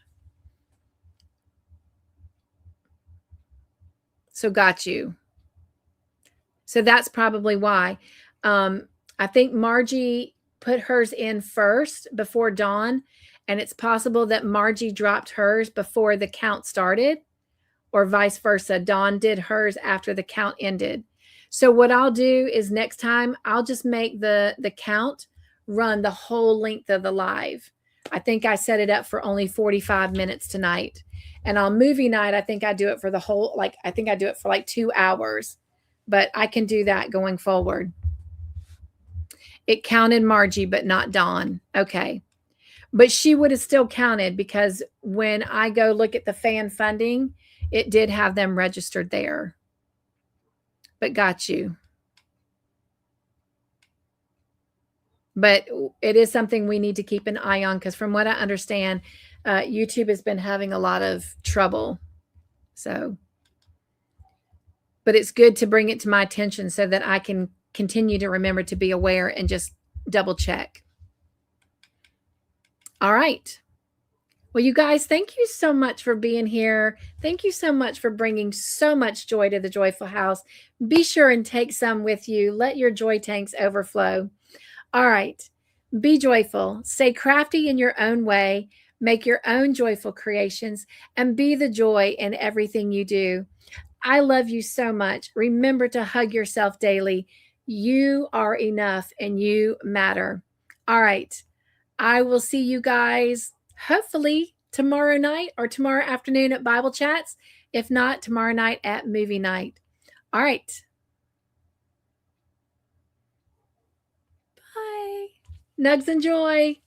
So got you. So that's probably why. I think Margie put hers in first before Dawn, and it's possible that Margie dropped hers before the count started, or vice versa. Dawn did hers after the count ended. So what I'll do is next time I'll just make the count run the whole length of the live. I think I set it up for only 45 minutes tonight. And on movie night, I think I do it for the whole, I think I do it for 2 hours. But I can do that going forward. It counted Margie, but not Dawn. Okay. But she would have still counted because when I go look at the fan funding, it did have them registered there. But got you. But it is something we need to keep an eye on because from what I understand, YouTube has been having a lot of trouble. So, but it's good to bring it to my attention so that I can continue to remember to be aware and just double check. All right. Well, you guys, thank you so much for being here. Thank you so much for bringing so much joy to the Joyful House. Be sure and take some with you. Let your joy tanks overflow. All right. Be joyful. Stay crafty in your own way. Make your own joyful creations and be the joy in everything you do. I love you so much. Remember to hug yourself daily. You are enough and you matter. All right. I will see you guys hopefully tomorrow night or tomorrow afternoon at Bible Chats. If not, tomorrow night at movie night. All right. Bye. Nugs and joy.